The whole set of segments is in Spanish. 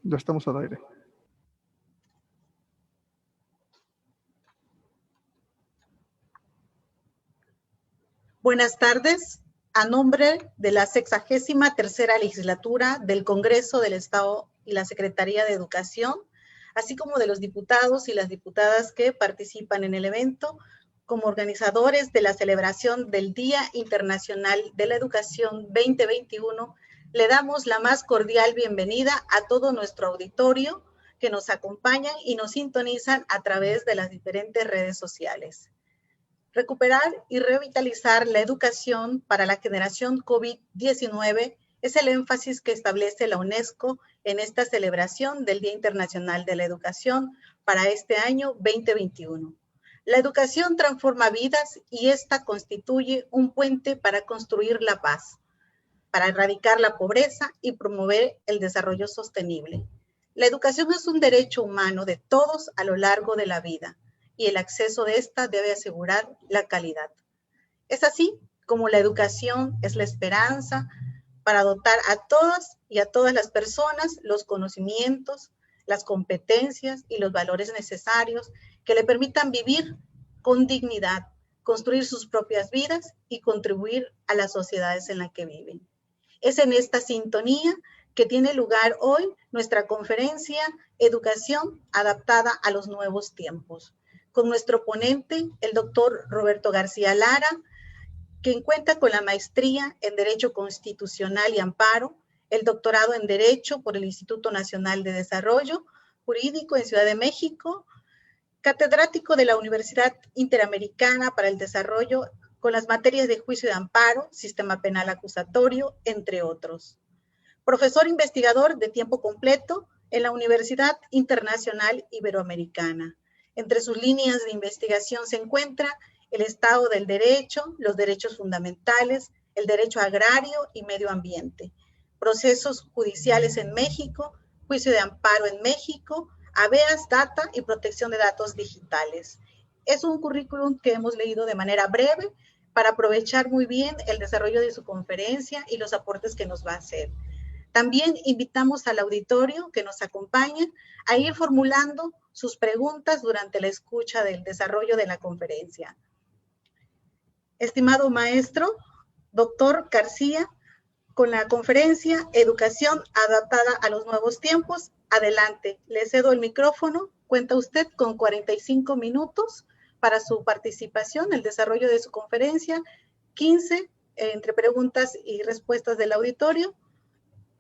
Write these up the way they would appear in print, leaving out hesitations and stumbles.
Ya estamos al aire. Buenas tardes. A nombre de la 63ª legislatura del Congreso del Estado y la Secretaría de Educación, así como de los diputados y las diputadas que participan en el evento, como organizadores de la celebración del Día Internacional de la Educación 2021, le damos la más cordial bienvenida a todo nuestro auditorio que nos acompañan y nos sintonizan a través de las diferentes redes sociales. Recuperar y revitalizar la educación para la generación COVID-19 es el énfasis que establece la UNESCO en esta celebración del Día Internacional de la Educación para este año 2021. La educación transforma vidas y esta constituye un puente para construir la paz, para erradicar la pobreza y promover el desarrollo sostenible. La educación es un derecho humano de todos a lo largo de la vida, y el acceso de esta debe asegurar la calidad. Es así como la educación es la esperanza para dotar a todas y a todas las personas los conocimientos, las competencias y los valores necesarios que le permitan vivir con dignidad, construir sus propias vidas y contribuir a las sociedades en las que viven. Es en esta sintonía que tiene lugar hoy nuestra conferencia Educación adaptada a los nuevos tiempos, con nuestro ponente, el doctor Roberto García Lara, quien cuenta con la maestría en Derecho Constitucional y Amparo, el doctorado en Derecho por el Instituto Nacional de Desarrollo Jurídico en Ciudad de México, catedrático de la Universidad Interamericana para el Desarrollo con las materias de Juicio de Amparo, Sistema Penal Acusatorio, entre otros. Profesor investigador de tiempo completo en la Universidad Internacional Iberoamericana. Entre sus líneas de investigación se encuentra el Estado del Derecho, los derechos fundamentales, el derecho agrario y medio ambiente, procesos judiciales en México, juicio de amparo en México, habeas data y protección de datos digitales. Es un currículum que hemos leído de manera breve para aprovechar muy bien el desarrollo de su conferencia y los aportes que nos va a hacer. También invitamos al auditorio que nos acompañe a ir formulando sus preguntas durante la escucha del desarrollo de la conferencia. Estimado maestro, doctor García, con la conferencia Educación adaptada a los nuevos tiempos, adelante, le cedo el micrófono. Cuenta usted con 45 minutos para su participación, el desarrollo de su conferencia, 15 entre preguntas y respuestas del auditorio.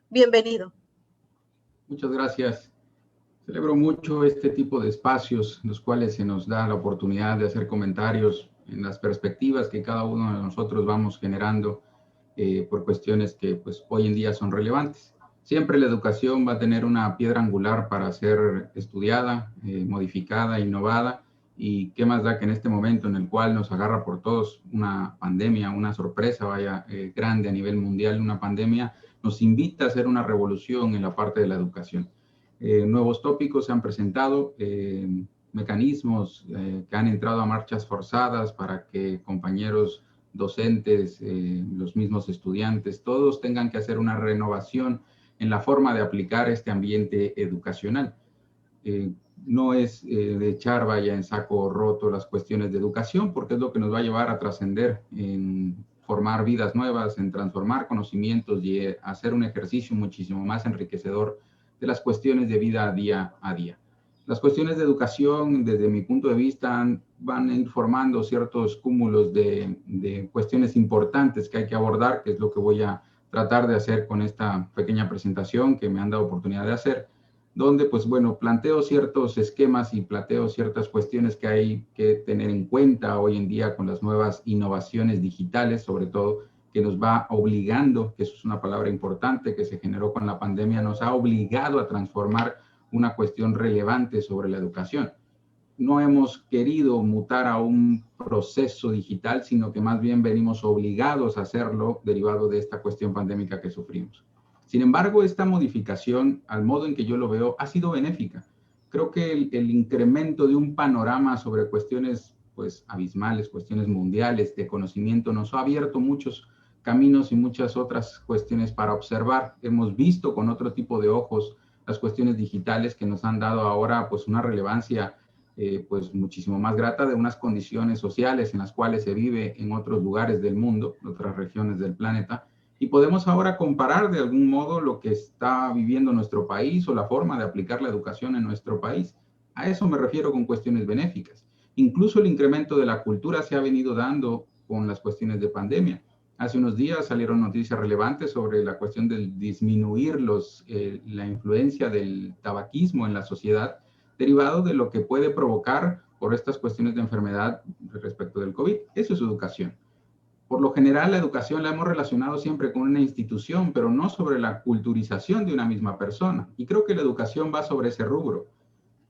Bienvenido. Muchas gracias. Celebro mucho este tipo de espacios en los cuales se nos da la oportunidad de hacer comentarios en las perspectivas que cada uno de nosotros vamos generando por cuestiones que pues, hoy en día son relevantes. Siempre la educación va a tener una piedra angular para ser estudiada, modificada, innovada, y qué más da que en este momento en el cual nos agarra por todos una pandemia, una sorpresa grande a nivel mundial, una pandemia, nos invita a hacer una revolución en la parte de la educación. Nuevos tópicos se han presentado, mecanismos que han entrado a marchas forzadas para que compañeros docentes, los mismos estudiantes, todos tengan que hacer una renovación en la forma de aplicar este ambiente educacional. No es de echar en saco roto las cuestiones de educación, porque es lo que nos va a llevar a trascender en formar vidas nuevas, en transformar conocimientos y hacer un ejercicio muchísimo más enriquecedor de las cuestiones de vida día a día. Las cuestiones de educación, desde mi punto de vista, van a ir formando ciertos cúmulos de cuestiones importantes que hay que abordar, que es lo que voy a tratar de hacer con esta pequeña presentación que me han dado oportunidad de hacer, donde, pues bueno, planteo ciertos esquemas y planteo ciertas cuestiones que hay que tener en cuenta hoy en día con las nuevas innovaciones digitales, sobre todo, que nos va obligando, que eso es una palabra importante que se generó con la pandemia, nos ha obligado a transformar una cuestión relevante sobre la educación. No hemos querido mutar a un proceso digital, sino que más bien venimos obligados a hacerlo derivado de esta cuestión pandémica que sufrimos. Sin embargo, esta modificación, al modo en que yo lo veo, ha sido benéfica. Creo que el incremento de un panorama sobre cuestiones pues, abismales, cuestiones mundiales de conocimiento, nos ha abierto muchos caminos y muchas otras cuestiones para observar. Hemos visto con otro tipo de ojos las cuestiones digitales que nos han dado ahora pues una relevancia pues muchísimo más grata de unas condiciones sociales en las cuales se vive en otros lugares del mundo, en otras regiones del planeta, y podemos ahora comparar de algún modo lo que está viviendo nuestro país o la forma de aplicar la educación en nuestro país. A eso me refiero con cuestiones benéficas. Incluso el incremento de la cultura se ha venido dando con las cuestiones de pandemia. Hace unos días salieron noticias relevantes sobre la cuestión de disminuir la influencia del tabaquismo en la sociedad, derivado de lo que puede provocar por estas cuestiones de enfermedad respecto del COVID. Eso es educación. Por lo general, la educación la hemos relacionado siempre con una institución, pero no sobre la culturización de una misma persona. Y creo que la educación va sobre ese rubro.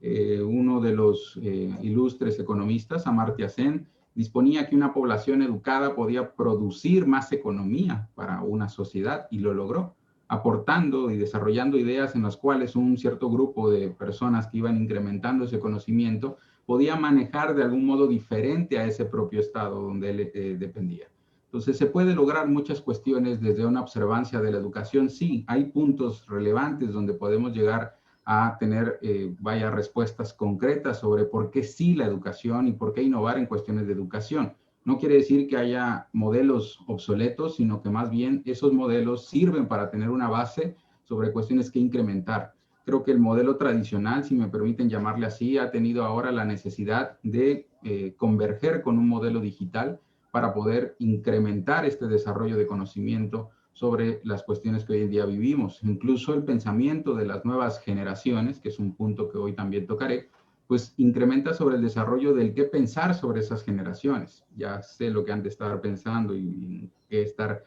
Uno de los ilustres economistas, Amartya Sen, disponía que una población educada podía producir más economía para una sociedad y lo logró, aportando y desarrollando ideas en las cuales un cierto grupo de personas que iban incrementando ese conocimiento podía manejar de algún modo diferente a ese propio estado donde él dependía. Entonces, se puede lograr muchas cuestiones desde una observancia de la educación. Sí, hay puntos relevantes donde podemos llegar a tener, respuestas concretas sobre por qué sí la educación y por qué innovar en cuestiones de educación. No quiere decir que haya modelos obsoletos, sino que más bien esos modelos sirven para tener una base sobre cuestiones que incrementar. Creo que el modelo tradicional, si me permiten llamarle así, ha tenido ahora la necesidad de converger con un modelo digital para poder incrementar este desarrollo de conocimiento sobre las cuestiones que hoy en día vivimos. Incluso el pensamiento de las nuevas generaciones, que es un punto que hoy también tocaré, pues incrementa sobre el desarrollo del qué pensar sobre esas generaciones. Ya sé lo que han de estar pensando y qué estar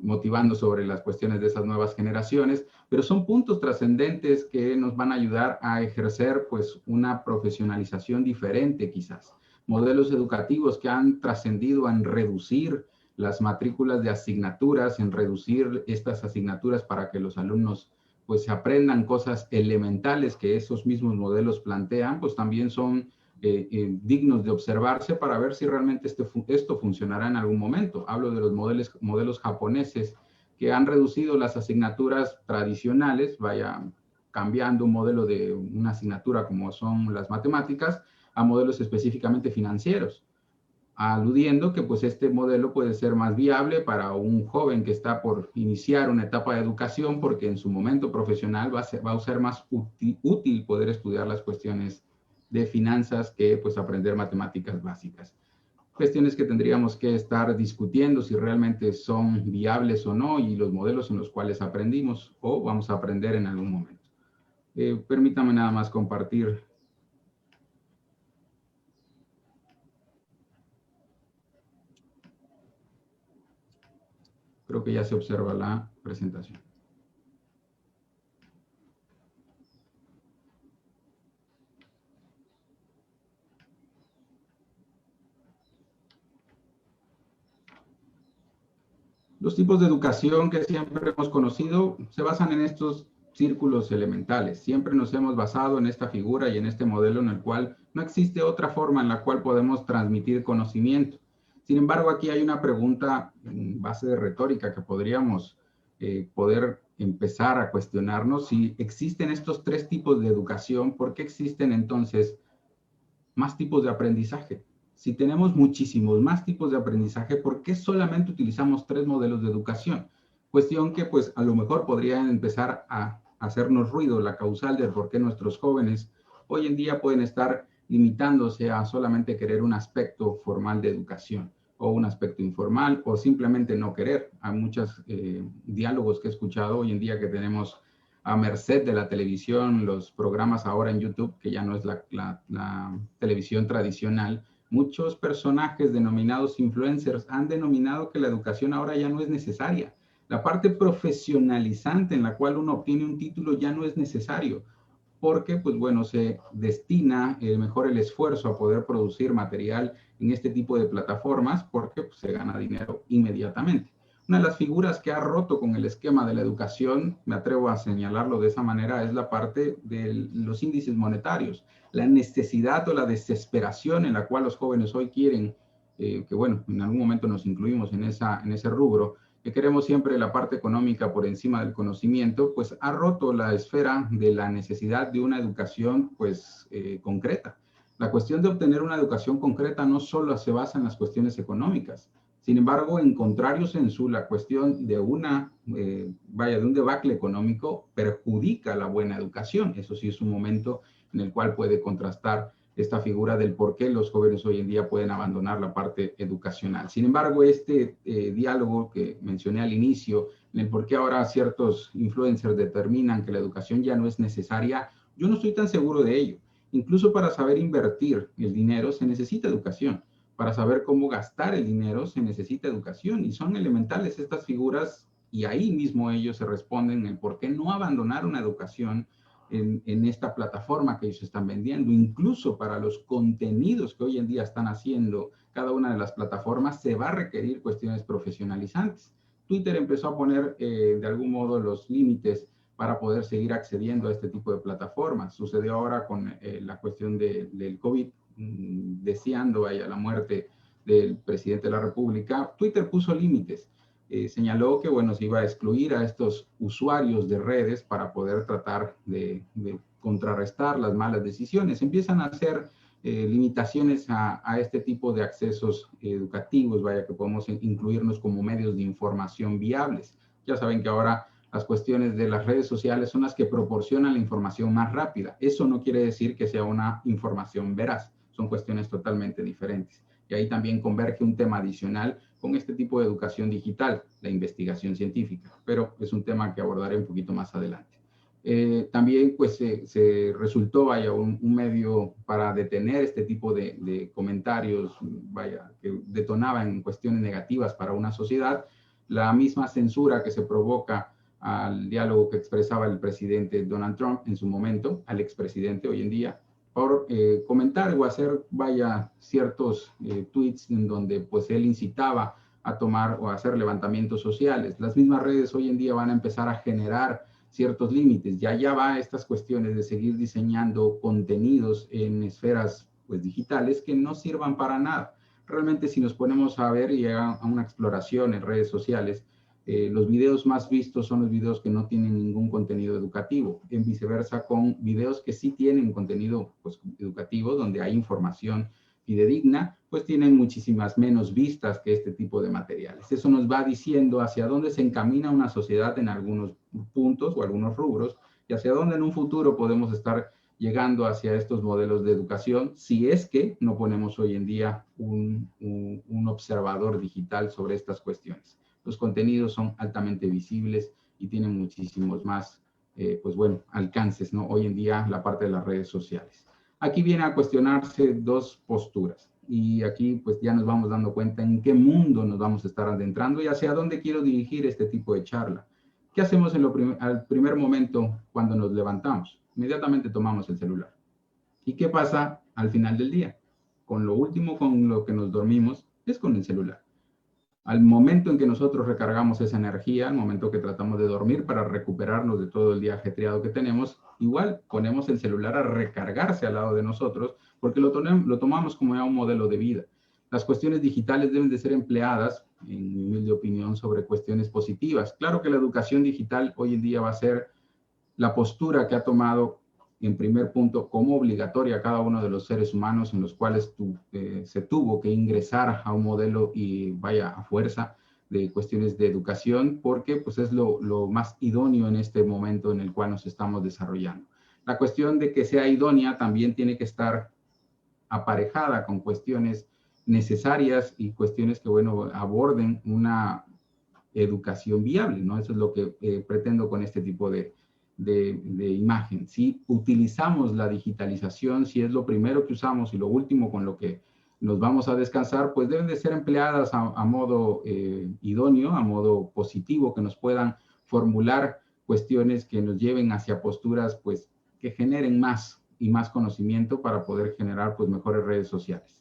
motivando sobre las cuestiones de esas nuevas generaciones, pero son puntos trascendentes que nos van a ayudar a ejercer pues una profesionalización diferente quizás. Modelos educativos que han trascendido en reducir las matrículas de asignaturas, en reducir estas asignaturas para que los alumnos pues aprendan cosas elementales que esos mismos modelos plantean, pues también son dignos de observarse para ver si realmente esto funcionará en algún momento. Hablo de los modelos japoneses que han reducido las asignaturas tradicionales, cambiando un modelo de una asignatura como son las matemáticas a modelos específicamente financieros, aludiendo que pues este modelo puede ser más viable para un joven que está por iniciar una etapa de educación porque en su momento profesional va a ser más útil poder estudiar las cuestiones de finanzas que pues aprender matemáticas básicas. Cuestiones que tendríamos que estar discutiendo si realmente son viables o no y los modelos en los cuales aprendimos o vamos a aprender en algún momento. Permítame nada más compartir. Creo que ya se observa la presentación. Los tipos de educación que siempre hemos conocido se basan en estos círculos elementales. Siempre nos hemos basado en esta figura y en este modelo en el cual no existe otra forma en la cual podemos transmitir conocimiento. Sin embargo, aquí hay una pregunta en base de retórica que podríamos poder empezar a cuestionarnos. Si existen estos tres tipos de educación, ¿por qué existen entonces más tipos de aprendizaje? Si tenemos muchísimos más tipos de aprendizaje, ¿por qué solamente utilizamos tres modelos de educación? Cuestión que pues a lo mejor podría empezar a hacernos ruido la causal de por qué nuestros jóvenes hoy en día pueden estar limitándose a solamente querer un aspecto formal de educación o un aspecto informal o simplemente no querer. Hay muchos diálogos que he escuchado hoy en día que tenemos a merced de la televisión, los programas ahora en YouTube, que ya no es la televisión tradicional. Muchos personajes denominados influencers han denominado que la educación ahora ya no es necesaria. La parte profesionalizante en la cual uno obtiene un título ya no es necesario, porque pues bueno, se destina mejor el esfuerzo a poder producir material en este tipo de plataformas porque pues, se gana dinero inmediatamente. Una de las figuras que ha roto con el esquema de la educación, me atrevo a señalarlo de esa manera, es la parte de los índices monetarios, la necesidad o la desesperación en la cual los jóvenes hoy quieren, que bueno, en algún momento nos incluimos en ese rubro, que queremos siempre la parte económica por encima del conocimiento, pues ha roto la esfera de la necesidad de una educación pues concreta. La cuestión de obtener una educación concreta no solo se basa en las cuestiones económicas. Sin embargo, en contrario sensu, la cuestión de de un debacle económico perjudica la buena educación. Eso sí es un momento en el cual puede contrastar esta figura del por qué los jóvenes hoy en día pueden abandonar la parte educacional. Sin embargo, este diálogo que mencioné al inicio, en el por qué ahora ciertos influencers determinan que la educación ya no es necesaria, yo no estoy tan seguro de ello. Incluso para saber invertir el dinero se necesita educación. Para saber cómo gastar el dinero se necesita educación y son elementales estas figuras y ahí mismo ellos se responden el por qué no abandonar una educación en esta plataforma que ellos están vendiendo. Incluso para los contenidos que hoy en día están haciendo cada una de las plataformas se va a requerir cuestiones profesionalizantes. Twitter empezó a poner de algún modo los límites para poder seguir accediendo a este tipo de plataformas. Sucedió ahora con la cuestión del COVID, deseando la muerte del presidente de la República. Twitter puso límites. Señaló que, bueno, se iba a excluir a estos usuarios de redes para poder tratar de contrarrestar las malas decisiones. Empiezan a hacer limitaciones a este tipo de accesos educativos, que podemos incluirnos como medios de información viables. Ya saben que ahora las cuestiones de las redes sociales son las que proporcionan la información más rápida. Eso no quiere decir que sea una información veraz, son cuestiones totalmente diferentes. Y ahí también converge un tema adicional con este tipo de educación digital, la investigación científica, pero es un tema que abordaré un poquito más adelante. También pues se resultó un medio para detener este tipo de comentarios que detonaban en cuestiones negativas para una sociedad, la misma censura que se provoca al diálogo que expresaba el presidente Donald Trump en su momento, al expresidente hoy en día, por comentar o hacer, ciertos tweets en donde pues él incitaba a tomar o a hacer levantamientos sociales. Las mismas redes hoy en día van a empezar a generar ciertos límites. Ya va estas cuestiones de seguir diseñando contenidos en esferas pues digitales que no sirvan para nada. Realmente si nos ponemos a ver y a una exploración en redes sociales, los videos más vistos son los videos que no tienen ningún contenido educativo, en viceversa con videos que sí tienen contenido pues, educativo, donde hay información fidedigna, pues tienen muchísimas menos vistas que este tipo de materiales. Eso nos va diciendo hacia dónde se encamina una sociedad en algunos puntos o algunos rubros y hacia dónde en un futuro podemos estar llegando hacia estos modelos de educación si es que no ponemos hoy en día un observador digital sobre estas cuestiones. Los contenidos son altamente visibles y tienen muchísimos más, alcances, ¿no? Hoy en día la parte de las redes sociales. Aquí viene a cuestionarse dos posturas y aquí pues ya nos vamos dando cuenta en qué mundo nos vamos a estar adentrando y hacia dónde quiero dirigir este tipo de charla. ¿Qué hacemos al primer momento cuando nos levantamos? Inmediatamente tomamos el celular. ¿Y qué pasa al final del día? Con lo último con lo que nos dormimos es con el celular. Al momento en que nosotros recargamos esa energía, al momento que tratamos de dormir para recuperarnos de todo el día ajetreado que tenemos, igual ponemos el celular a recargarse al lado de nosotros porque lo tomamos como ya un modelo de vida. Las cuestiones digitales deben de ser empleadas, en mi humilde opinión, sobre cuestiones positivas. Claro que la educación digital hoy en día va a ser la postura que ha tomado en primer punto como obligatoria a cada uno de los seres humanos en los cuales se tuvo que ingresar a un modelo y a fuerza de cuestiones de educación porque pues es lo más idóneo en este momento en el cual nos estamos desarrollando. La cuestión de que sea idónea también tiene que estar aparejada con cuestiones necesarias y cuestiones que, aborden una educación viable, ¿no? Eso es lo que pretendo con este tipo de imagen. Si utilizamos la digitalización, si es lo primero que usamos y lo último con lo que nos vamos a descansar, pues deben de ser empleadas a modo idóneo, a modo positivo, que nos puedan formular cuestiones que nos lleven hacia posturas, pues, que generen más y más conocimiento para poder generar, pues, mejores redes sociales.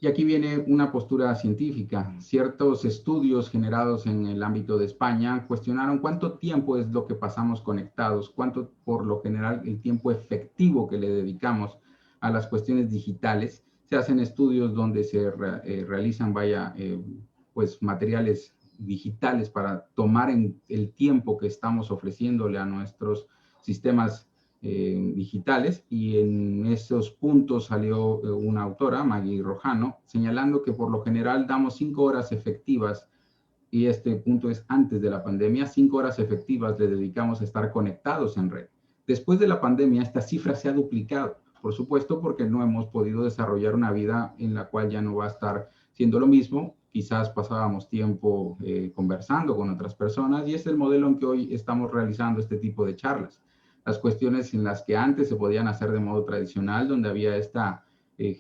Y aquí viene una postura científica. Ciertos estudios generados en el ámbito de España cuestionaron cuánto tiempo es lo que pasamos conectados, cuánto por lo general el tiempo efectivo que le dedicamos a las cuestiones digitales. se hacen estudios donde se realizan, pues materiales digitales para tomar el tiempo que estamos ofreciéndole a nuestros sistemas digitales, y en esos puntos salió una autora, Maggie Rojano, señalando que por lo general damos 5 horas efectivas, y este punto es antes de la pandemia, 5 horas efectivas le dedicamos a estar conectados en red. Después de la pandemia, esta cifra se ha duplicado, por supuesto, porque no hemos podido desarrollar una vida en la cual ya no va a estar siendo lo mismo. Quizás pasábamos tiempo conversando con otras personas, y es el modelo en que hoy estamos realizando este tipo de charlas. Las cuestiones en las que antes se podían hacer de modo tradicional, donde había esta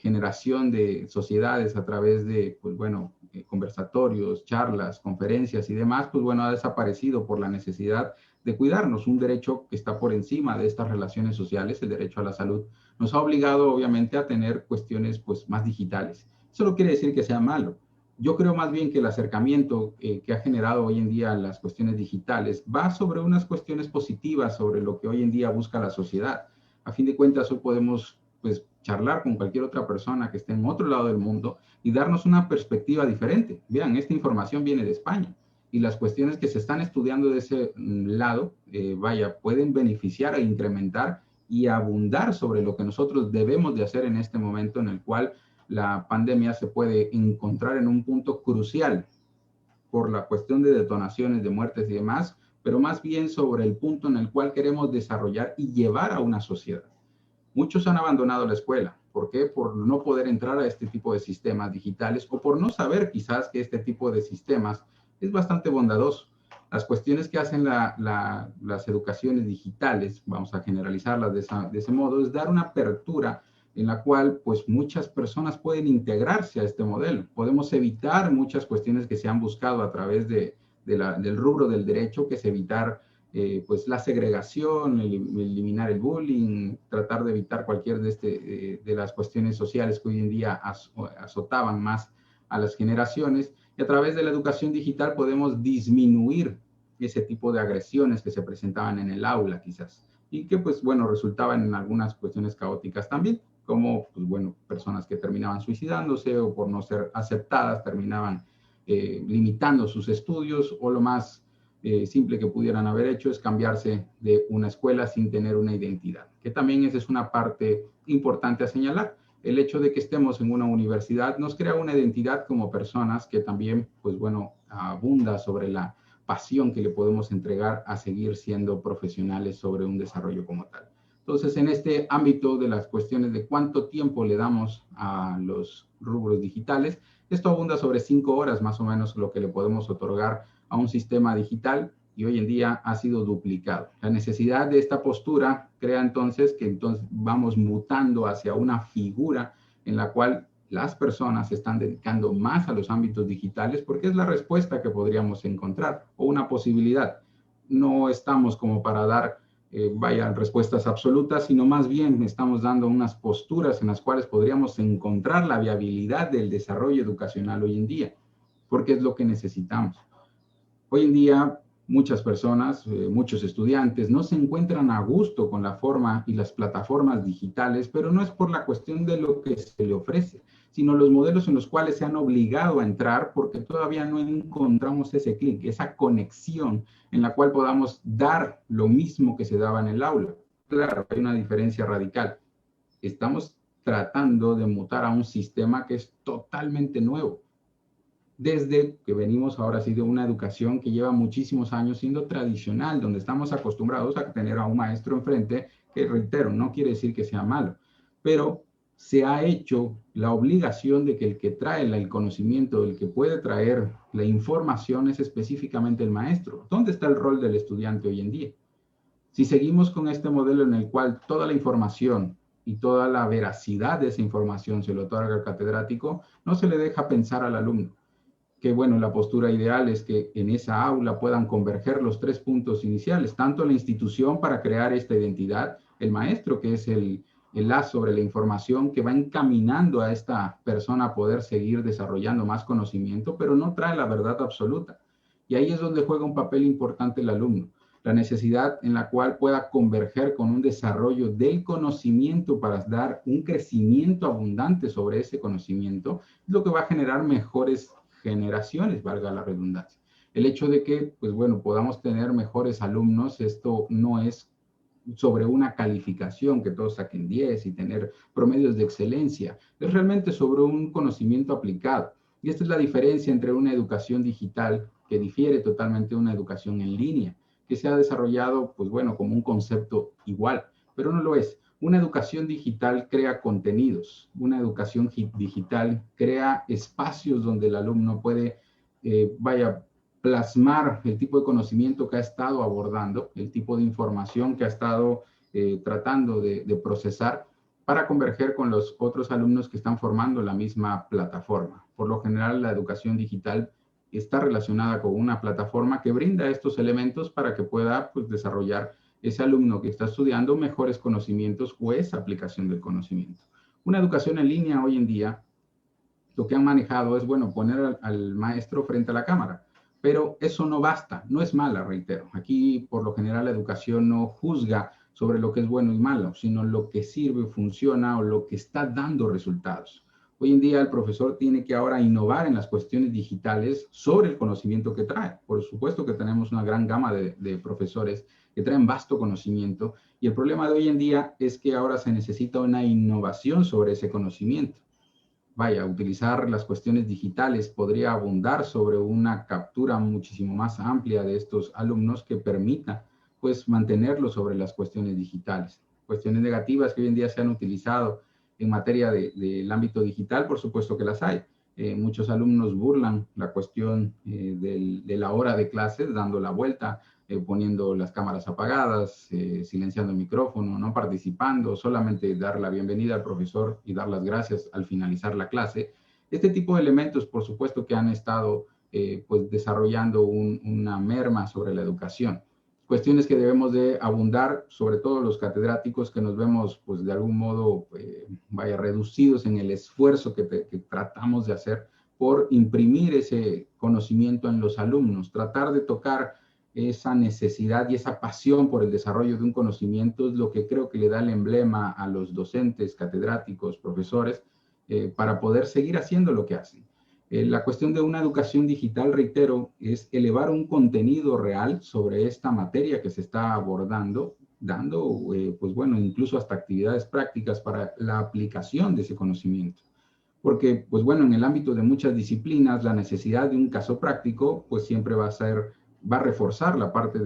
generación de sociedades a través de, pues bueno, conversatorios, charlas, conferencias y demás, pues bueno, ha desaparecido por la necesidad de cuidarnos. Un derecho que está por encima de estas relaciones sociales, el derecho a la salud, nos ha obligado obviamente a tener cuestiones pues más digitales. Eso no quiere decir que sea malo. Yo creo más bien que el acercamiento que ha generado hoy en día las cuestiones digitales va sobre unas cuestiones positivas sobre lo que hoy en día busca la sociedad. A fin de cuentas, hoy podemos pues charlar con cualquier otra persona que esté en otro lado del mundo y darnos una perspectiva diferente. Vean, esta información viene de España, y las cuestiones que se están estudiando de ese lado, pueden beneficiar e incrementar y abundar sobre lo que nosotros debemos de hacer en este momento en el cual la pandemia se puede encontrar en un punto crucial por la cuestión de detonaciones, de muertes y demás, pero más bien sobre el punto en el cual queremos desarrollar y llevar a una sociedad. Muchos han abandonado la escuela. ¿Por qué? Por no poder entrar a este tipo de sistemas digitales, o por no saber quizás que este tipo de sistemas es bastante bondadoso. Las cuestiones que hacen las educaciones digitales, vamos a generalizarlas de ese modo, es dar una apertura en la cual pues muchas personas pueden integrarse a este modelo. Podemos evitar muchas cuestiones que se han buscado a través del rubro del derecho, que es evitar pues la segregación, eliminar el bullying, tratar de evitar cualquier de las cuestiones sociales que hoy en día azotaban más a las generaciones. Y a través de la educación digital podemos disminuir ese tipo de agresiones que se presentaban en el aula quizás, y que pues bueno, resultaban en algunas cuestiones caóticas también, como pues bueno, personas que terminaban suicidándose, o por no ser aceptadas terminaban limitando sus estudios, o lo más simple que pudieran haber hecho es cambiarse de una escuela sin tener una identidad, que también esa es una parte importante a señalar. El hecho de que estemos en una universidad nos crea una identidad como personas, que también, pues bueno, abunda sobre la pasión que le podemos entregar a seguir siendo profesionales sobre un desarrollo como tal. Entonces, en este ámbito de las cuestiones de cuánto tiempo le damos a los rubros digitales, esto abunda sobre 5 horas más o menos lo que le podemos otorgar a un sistema digital, y hoy en día ha sido duplicado. La necesidad de esta postura crea entonces que vamos mutando hacia una figura en la cual las personas se están dedicando más a los ámbitos digitales, porque es la respuesta que podríamos encontrar, o una posibilidad. No estamos como para dar respuestas absolutas, sino más bien estamos dando unas posturas en las cuales podríamos encontrar la viabilidad del desarrollo educacional hoy en día, porque es lo que necesitamos. Hoy en día, muchas personas, muchos estudiantes, no se encuentran a gusto con la forma y las plataformas digitales, pero no es por la cuestión de lo que se le ofrece, sino los modelos en los cuales se han obligado a entrar, porque todavía no encontramos ese clic, esa conexión en la cual podamos dar lo mismo que se daba en el aula. Claro, hay una diferencia radical. Estamos tratando de mutar a un sistema que es totalmente nuevo, desde que venimos ahora sí de una educación que lleva muchísimos años siendo tradicional, donde estamos acostumbrados a tener a un maestro enfrente, que reitero, no quiere decir que sea malo, pero se ha hecho la obligación de que el que trae el conocimiento, el que puede traer la información, es específicamente el maestro. ¿Dónde está el rol del estudiante hoy en día? Si seguimos con este modelo en el cual toda la información y toda la veracidad de esa información se lo otorga al catedrático, no se le deja pensar al alumno. Que bueno, la postura ideal es que en esa aula puedan converger los 3 puntos iniciales, tanto la institución para crear esta identidad, el maestro, que es el haz sobre la información que va encaminando a esta persona a poder seguir desarrollando más conocimiento, pero no trae la verdad absoluta. Y ahí es donde juega un papel importante el alumno. la necesidad en la cual pueda converger con un desarrollo del conocimiento para dar un crecimiento abundante sobre ese conocimiento, es lo que va a generar mejores generaciones, valga la redundancia. El hecho de que, pues bueno, podamos tener mejores alumnos, esto no es sobre una calificación, que todos saquen 10 y tener promedios de excelencia, es realmente sobre un conocimiento aplicado. Y esta es la diferencia entre una educación digital, que difiere totalmente de una educación en línea, que se ha desarrollado, pues bueno, como un concepto igual, pero no lo es. Una educación digital crea contenidos, una educación digital crea espacios donde el alumno puede, plasmar el tipo de conocimiento que ha estado abordando, el tipo de información que ha estado tratando de procesar para converger con los otros alumnos que están formando la misma plataforma. Por lo general, la educación digital está relacionada con una plataforma que brinda estos elementos para que pueda, pues, desarrollar ese alumno que está estudiando mejores conocimientos o esa aplicación del conocimiento. Una educación en línea hoy en día, lo que han manejado es, bueno, poner al maestro frente a la cámara. Pero eso no basta, no es mala, reitero. Aquí, por lo general, la educación no juzga sobre lo que es bueno y malo, sino lo que sirve, funciona o lo que está dando resultados. Hoy en día el profesor tiene que ahora innovar en las cuestiones digitales sobre el conocimiento que trae. Por supuesto que tenemos una gran gama de profesores que traen vasto conocimiento y el problema de hoy en día es que ahora se necesita una innovación sobre ese conocimiento. Vaya, utilizar las cuestiones digitales podría abundar sobre una captura muchísimo más amplia de estos alumnos que permita, pues, mantenerlos sobre las cuestiones digitales. Cuestiones negativas que hoy en día se han utilizado en materia del ámbito digital, por supuesto que las hay. Muchos alumnos burlan la cuestión de la hora de clases, dando la vuelta, poniendo las cámaras apagadas, silenciando el micrófono, no participando, solamente dar la bienvenida al profesor y dar las gracias al finalizar la clase. Este tipo de elementos, por supuesto, que han estado pues desarrollando una merma sobre la educación. Cuestiones que debemos de abundar, sobre todo los catedráticos que nos vemos, pues de algún modo, reducidos en el esfuerzo que tratamos de hacer por imprimir ese conocimiento en los alumnos, tratar de tocar esa necesidad y esa pasión por el desarrollo de un conocimiento es lo que creo que le da el emblema a los docentes, catedráticos, profesores, para poder seguir haciendo lo que hacen. La cuestión de una educación digital, reitero, es elevar un contenido real sobre esta materia que se está abordando, dando, pues bueno, incluso hasta actividades prácticas para la aplicación de ese conocimiento. Porque, pues bueno, en el ámbito de muchas disciplinas, la necesidad de un caso práctico, pues siempre va a reforzar la parte,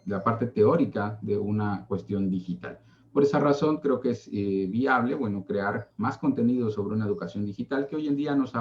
la parte teórica de una cuestión digital. Por esa razón, creo que es viable, bueno, crear más contenido sobre una educación digital que hoy en día nos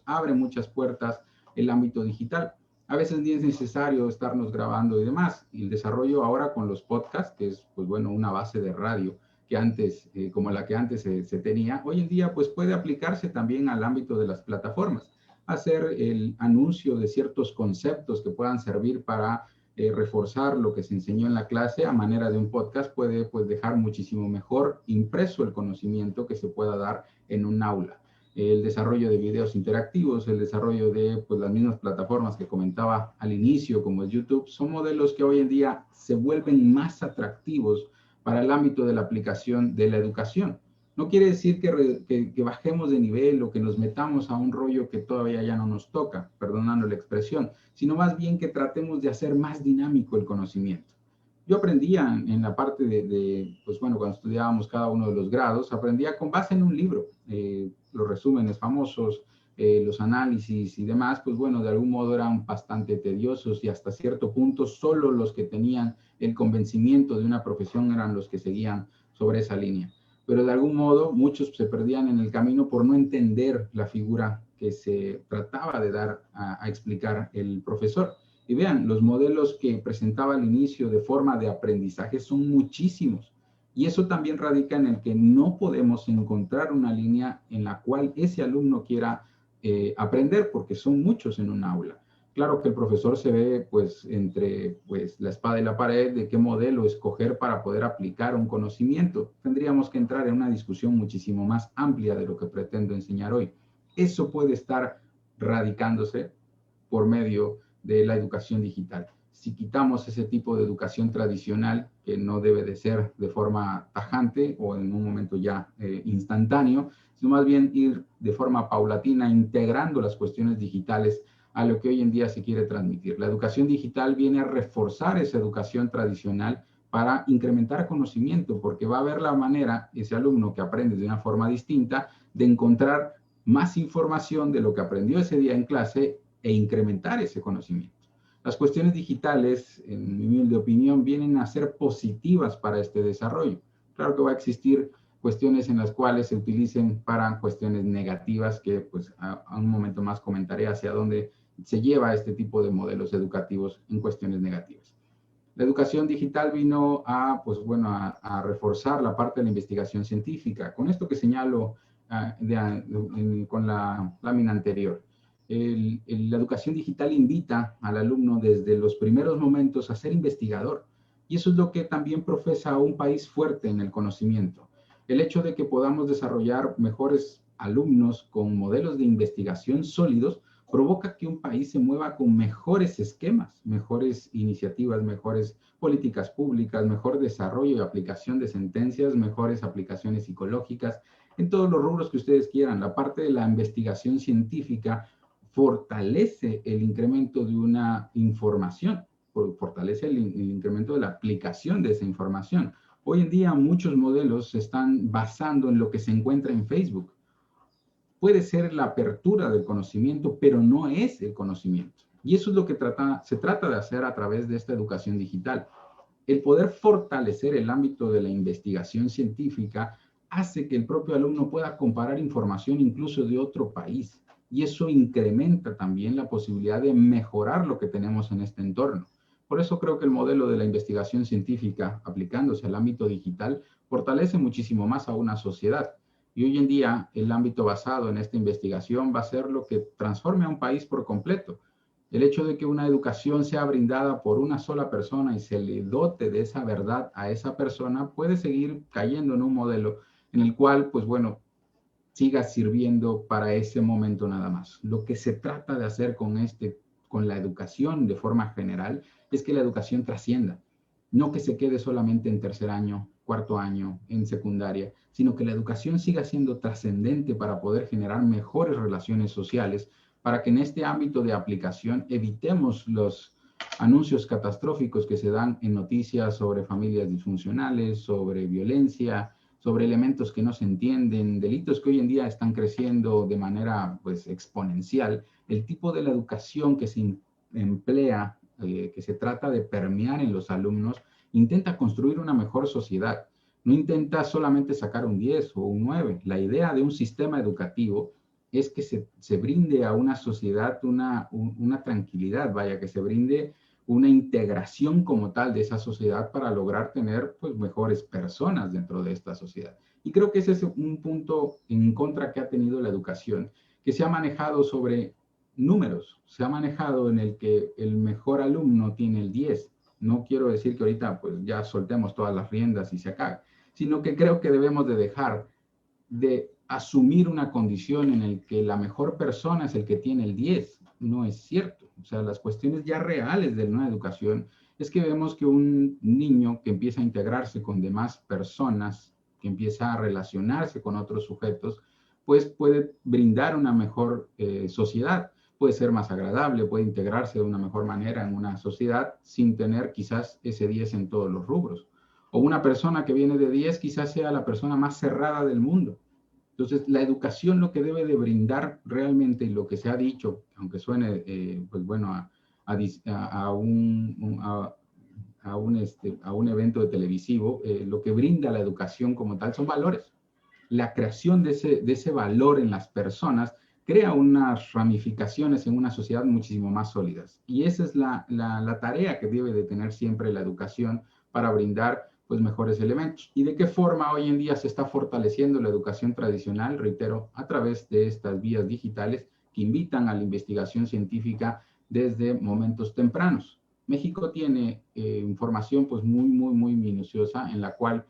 abre muchas puertas el ámbito digital. A veces ni es necesario estarnos grabando y demás. Y el desarrollo ahora con los podcasts, que es, pues bueno, una base de radio que antes, como la que antes se tenía, hoy en día pues puede aplicarse también al ámbito de las plataformas. Hacer el anuncio de ciertos conceptos que puedan servir para reforzar lo que se enseñó en la clase a manera de un podcast puede, pues, dejar muchísimo mejor impreso el conocimiento que se pueda dar en un aula. El desarrollo de videos interactivos, el desarrollo de, pues, las mismas plataformas que comentaba al inicio, como es YouTube, son modelos que hoy en día se vuelven más atractivos para el ámbito de la aplicación de la educación. No quiere decir que bajemos de nivel o que nos metamos a un rollo que todavía ya no nos toca, perdonando la expresión, sino más bien que tratemos de hacer más dinámico el conocimiento. Yo aprendía en la parte pues bueno, cuando estudiábamos cada uno de los grados, aprendía con base en un libro, los resúmenes famosos, los análisis y demás, pues bueno, de algún modo eran bastante tediosos y hasta cierto punto solo los que tenían el convencimiento de una profesión eran los que seguían sobre esa línea. Pero de algún modo muchos se perdían en el camino por no entender la figura que se trataba de dar a explicar el profesor. Y vean, los modelos que presentaba al inicio de forma de aprendizaje son muchísimos. Y eso también radica en el que no podemos encontrar una línea en la cual ese alumno quiera aprender, porque son muchos en un aula. Claro que el profesor se ve pues entre pues la espada y la pared de qué modelo escoger para poder aplicar un conocimiento. Tendríamos que entrar en una discusión muchísimo más amplia de lo que pretendo enseñar hoy. Eso puede estar radicándose por medio de la educación digital. si quitamos ese tipo de educación tradicional, que no debe de ser de forma tajante o en un momento ya instantáneo, sino más bien ir de forma paulatina integrando las cuestiones digitales a lo que hoy en día se quiere transmitir. La educación digital viene a reforzar esa educación tradicional para incrementar conocimiento, porque va a haber la manera, ese alumno que aprende de una forma distinta, de encontrar más información de lo que aprendió ese día en clase e incrementar ese conocimiento. Las cuestiones digitales, en mi humilde opinión, vienen a ser positivas para este desarrollo. Claro que va a existir cuestiones en las cuales se utilicen para cuestiones negativas, que pues a un momento más comentaré hacia dónde se lleva este tipo de modelos educativos en cuestiones negativas. La educación digital vino a, pues bueno, a reforzar la parte de la investigación científica. Con esto que señalo con la lámina anterior, la educación digital invita al alumno desde los primeros momentos a ser investigador. Y eso es lo que también profesa un país fuerte en el conocimiento. El hecho de que podamos desarrollar mejores alumnos con modelos de investigación sólidos provoca que un país se mueva con mejores esquemas, mejores iniciativas, mejores políticas públicas, mejor desarrollo y aplicación de sentencias, mejores aplicaciones psicológicas, en todos los rubros que ustedes quieran. La parte de la investigación científica fortalece el incremento de una información, fortalece el incremento de la aplicación de esa información. Hoy en día muchos modelos se están basando en lo que se encuentra en Facebook. Puede ser la apertura del conocimiento, pero no es el conocimiento. Y eso es lo que se trata de hacer a través de esta educación digital. El poder fortalecer el ámbito de la investigación científica hace que el propio alumno pueda comparar información incluso de otro país. Y eso incrementa también la posibilidad de mejorar lo que tenemos en este entorno. Por eso creo que el modelo de la investigación científica, aplicándose al ámbito digital, fortalece muchísimo más a una sociedad. Y hoy en día el ámbito basado en esta investigación va a ser lo que transforme a un país por completo. El hecho de que una educación sea brindada por una sola persona y se le dote de esa verdad a esa persona puede seguir cayendo en un modelo en el cual, pues bueno, siga sirviendo para ese momento nada más. Lo que se trata de hacer con la educación de forma general es que la educación trascienda, no que se quede solamente en tercer año, cuarto año, en secundaria, sino que la educación siga siendo trascendente para poder generar mejores relaciones sociales, para que en este ámbito de aplicación evitemos los anuncios catastróficos que se dan en noticias sobre familias disfuncionales, sobre violencia, sobre elementos que no se entienden, delitos que hoy en día están creciendo de manera pues exponencial. El tipo de la educación que se emplea, que se trata de permear en los alumnos, intenta construir una mejor sociedad. No intenta solamente sacar un 10 o un 9. La idea de un sistema educativo es que se brinde a una sociedad una tranquilidad, vaya, que se brinde una integración como tal de esa sociedad para lograr tener pues mejores personas dentro de esta sociedad. Y creo que ese es un punto en contra que ha tenido la educación, que se ha manejado sobre números, se ha manejado en el que el mejor alumno tiene el 10. No quiero decir que ahorita pues ya soltemos todas las riendas y se acabe, sino que creo que debemos de dejar de asumir una condición en el que la mejor persona es el que tiene el 10. No es cierto. O sea, las cuestiones ya reales de una educación es que vemos que un niño que empieza a integrarse con demás personas, que empieza a relacionarse con otros sujetos, pues puede brindar una mejor sociedad, puede ser más agradable, puede integrarse de una mejor manera en una sociedad sin tener quizás ese 10 en todos los rubros. O una persona que viene de 10 quizás sea la persona más cerrada del mundo. Entonces, la educación lo que debe de brindar realmente, y lo que se ha dicho, aunque suene, pues bueno, a un evento televisivo, lo que brinda la educación como tal son valores. La creación de ese valor en las personas crea unas ramificaciones en una sociedad muchísimo más sólidas. Y esa es la tarea que debe de tener siempre la educación para brindar pues mejores elementos. ¿Y de qué forma hoy en día se está fortaleciendo la educación tradicional? Reitero, a través de estas vías digitales que invitan a la investigación científica desde momentos tempranos. México tiene información pues muy minuciosa en la cual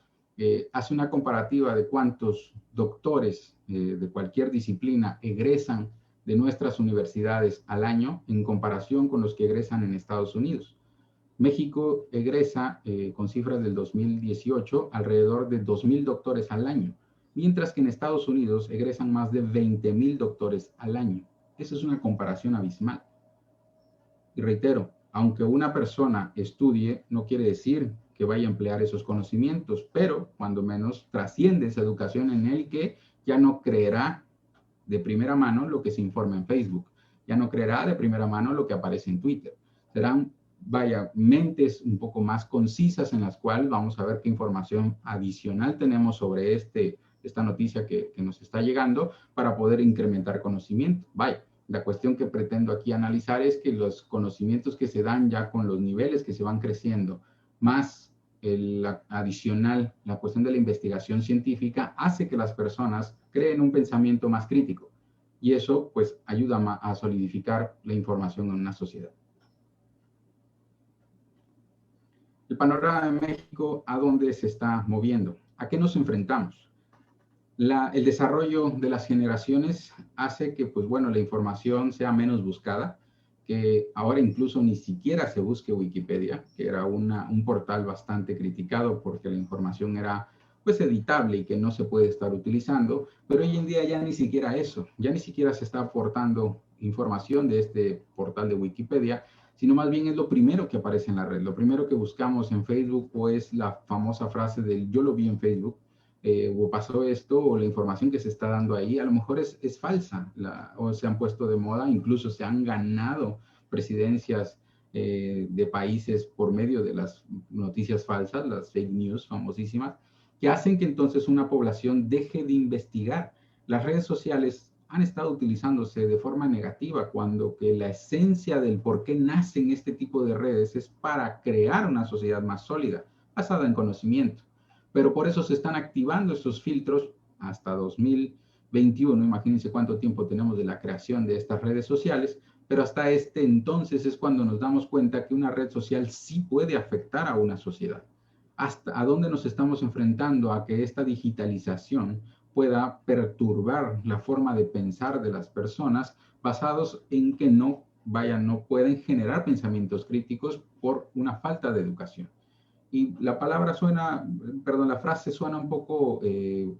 hace una comparativa de cuántos doctores de cualquier disciplina egresan de nuestras universidades al año en comparación con los que egresan en Estados Unidos. México egresa, con cifras del 2018, alrededor de 2,000 doctores al año, mientras que en Estados Unidos egresan más de 20,000 doctores al año. Esa es una comparación abismal. Y reitero, aunque una persona estudie, no quiere decir que vaya a emplear esos conocimientos, pero cuando menos trasciende esa educación en el que ya no creerá de primera mano lo que se informa en Facebook, ya no creerá de primera mano lo que aparece en Twitter. Serán, vaya, mentes un poco más concisas en las cuales vamos a ver qué información adicional tenemos sobre esta noticia que nos está llegando para poder incrementar conocimiento. Vaya, la cuestión que pretendo aquí analizar es que los conocimientos que se dan ya con los niveles que se van creciendo, más adicional, la cuestión de la investigación científica, hace que las personas creen un pensamiento más crítico. Y eso, pues, ayuda a solidificar la información en una sociedad. El panorama de México, ¿a dónde se está moviendo? ¿A qué nos enfrentamos? El desarrollo de las generaciones hace que, pues bueno, la información sea menos buscada, que ahora incluso ni siquiera se busque Wikipedia, que era un portal bastante criticado porque la información era, pues, editable y que no se puede estar utilizando, pero hoy en día ya ni siquiera eso, ya ni siquiera se está aportando información de este portal de Wikipedia, sino más bien es lo primero que aparece en la red. Lo primero que buscamos en Facebook o es la famosa frase del yo lo vi en Facebook, o pasó esto, o la información que se está dando ahí, a lo mejor es falsa, o se han puesto de moda, incluso se han ganado presidencias de países por medio de las noticias falsas, las fake news famosísimas, que hacen que entonces una población deje de investigar. Las redes sociales han estado utilizándose de forma negativa cuando que la esencia del por qué nacen este tipo de redes es para crear una sociedad más sólida, basada en conocimiento. Pero por eso se están activando estos filtros hasta 2021. Imagínense cuánto tiempo tenemos de la creación de estas redes sociales, pero hasta este entonces es cuando nos damos cuenta que una red social sí puede afectar a una sociedad. ¿Hasta a dónde nos estamos enfrentando a que esta digitalización pueda perturbar la forma de pensar de las personas basados en que no pueden generar pensamientos críticos por una falta de educación? Y la la frase suena un poco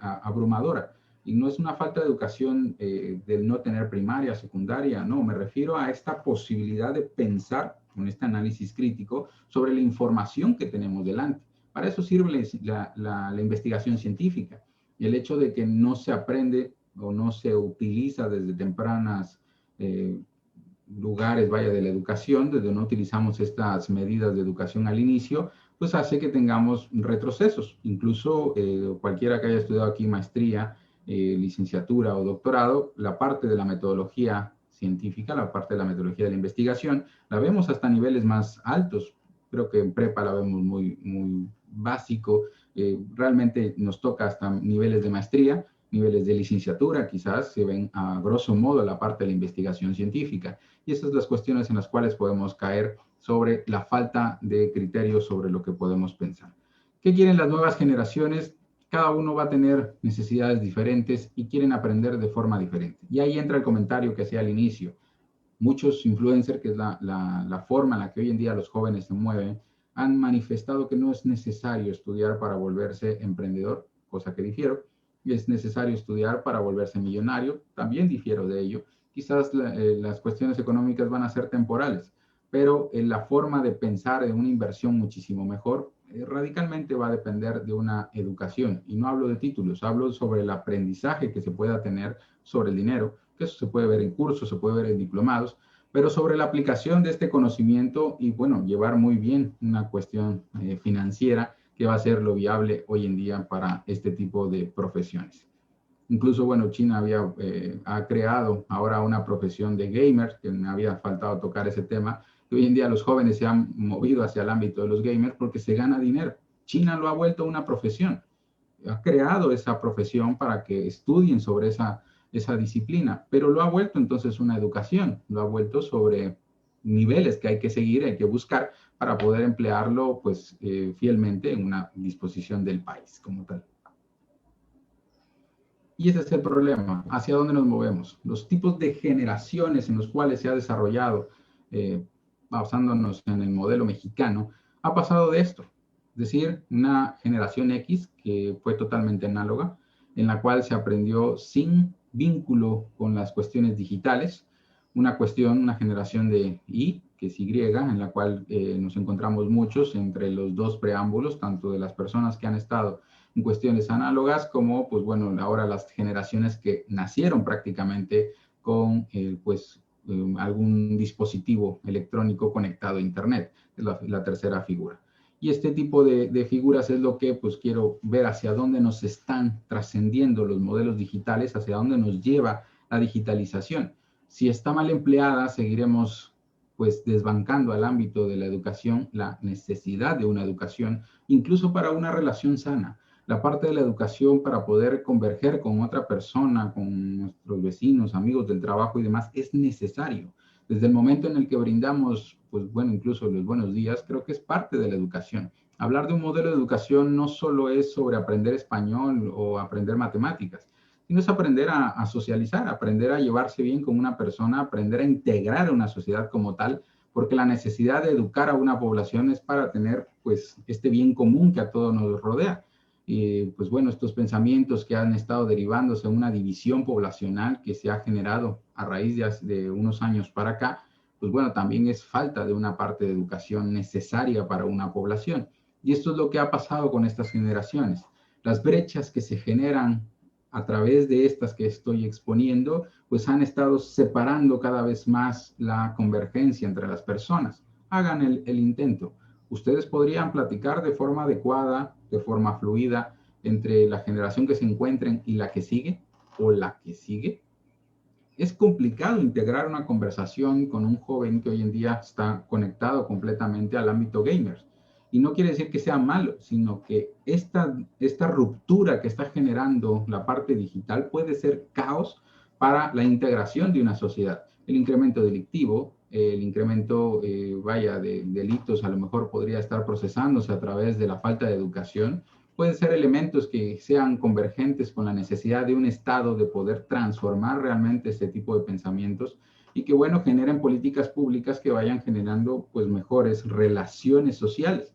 abrumadora. Y no es una falta de educación del no tener primaria, secundaria, no, me refiero a esta posibilidad de pensar con este análisis crítico sobre la información que tenemos delante. Para eso sirve la investigación científica. Y el hecho de que no se aprende o no se utiliza desde tempranas lugares, de la educación, desde no utilizamos estas medidas de educación al inicio, pues hace que tengamos retrocesos. Incluso cualquiera que haya estudiado aquí maestría, licenciatura o doctorado, la parte de la metodología científica, la parte de la metodología de la investigación, la vemos hasta niveles más altos. Creo que en prepa la vemos muy, muy básico. Realmente nos toca hasta niveles de maestría, niveles de licenciatura, quizás se ven a grosso modo la parte de la investigación científica. Y esas son las cuestiones en las cuales podemos caer sobre la falta de criterios sobre lo que podemos pensar. ¿Qué quieren las nuevas generaciones? Cada uno va a tener necesidades diferentes y quieren aprender de forma diferente. Y ahí entra el comentario que hacía al inicio. Muchos influencers, que es la forma en la que hoy en día los jóvenes se mueven, han manifestado que no es necesario estudiar para volverse emprendedor, cosa que difiero. Es necesario estudiar para volverse millonario, también difiero de ello. Quizás las cuestiones económicas van a ser temporales, pero la forma de pensar en una inversión muchísimo mejor radicalmente va a depender de una educación. Y no hablo de títulos, hablo sobre el aprendizaje que se pueda tener sobre el dinero, que eso se puede ver en cursos, se puede ver en diplomados, pero sobre la aplicación de este conocimiento y, bueno, llevar muy bien una cuestión financiera que va a ser lo viable hoy en día para este tipo de profesiones. Incluso, bueno, China ha creado ahora una profesión de gamer, que me había faltado tocar ese tema, y hoy en día los jóvenes se han movido hacia el ámbito de los gamers porque se gana dinero. China lo ha vuelto una profesión, ha creado esa profesión para que estudien sobre esa disciplina, pero lo ha vuelto entonces una educación, lo ha vuelto sobre niveles que hay que seguir, hay que buscar para poder emplearlo pues fielmente en una disposición del país como tal. Y ese es el problema, ¿hacia dónde nos movemos? Los tipos de generaciones en los cuales se ha desarrollado basándonos en el modelo mexicano, ha pasado de esto. Es decir, una generación X que fue totalmente análoga, en la cual se aprendió sin vínculo con las cuestiones digitales, una generación de Y, que es Y, en la cual nos encontramos muchos entre los dos preámbulos, tanto de las personas que han estado en cuestiones análogas como, pues bueno, ahora las generaciones que nacieron prácticamente con, algún dispositivo electrónico conectado a Internet, es la tercera figura. Y este tipo de figuras es lo que pues quiero ver hacia dónde nos están trascendiendo los modelos digitales, hacia dónde nos lleva la digitalización. Si está mal empleada, seguiremos pues desbancando al ámbito de la educación la necesidad de una educación, incluso para una relación sana. La parte de la educación para poder converger con otra persona, con nuestros vecinos, amigos del trabajo y demás, es necesario. Desde el momento en el que brindamos, pues bueno, incluso los buenos días, creo que es parte de la educación. Hablar de un modelo de educación no solo es sobre aprender español o aprender matemáticas, sino es aprender a socializar, aprender a llevarse bien con una persona, aprender a integrar a una sociedad como tal, porque la necesidad de educar a una población es para tener pues este bien común que a todos nos rodea. Pues bueno, estos pensamientos que han estado derivándose en una división poblacional que se ha generado a raíz de unos años para acá, pues bueno, también es falta de una parte de educación necesaria para una población. Y esto es lo que ha pasado con estas generaciones. Las brechas que se generan a través de estas que estoy exponiendo, pues han estado separando cada vez más la convergencia entre las personas. Hagan el intento. Ustedes podrían platicar de forma adecuada, de forma fluida, entre la generación que se encuentren y la que sigue, o la que sigue. Es complicado integrar una conversación con un joven que hoy en día está conectado completamente al ámbito gamer. Y no quiere decir que sea malo, sino que esta ruptura que está generando la parte digital puede ser caos para la integración de una sociedad. El incremento delictivo, el incremento, de delitos a lo mejor podría estar procesándose a través de la falta de educación. Pueden ser elementos que sean convergentes con la necesidad de un Estado de poder transformar realmente este tipo de pensamientos y que, bueno, generen políticas públicas que vayan generando, pues, mejores relaciones sociales.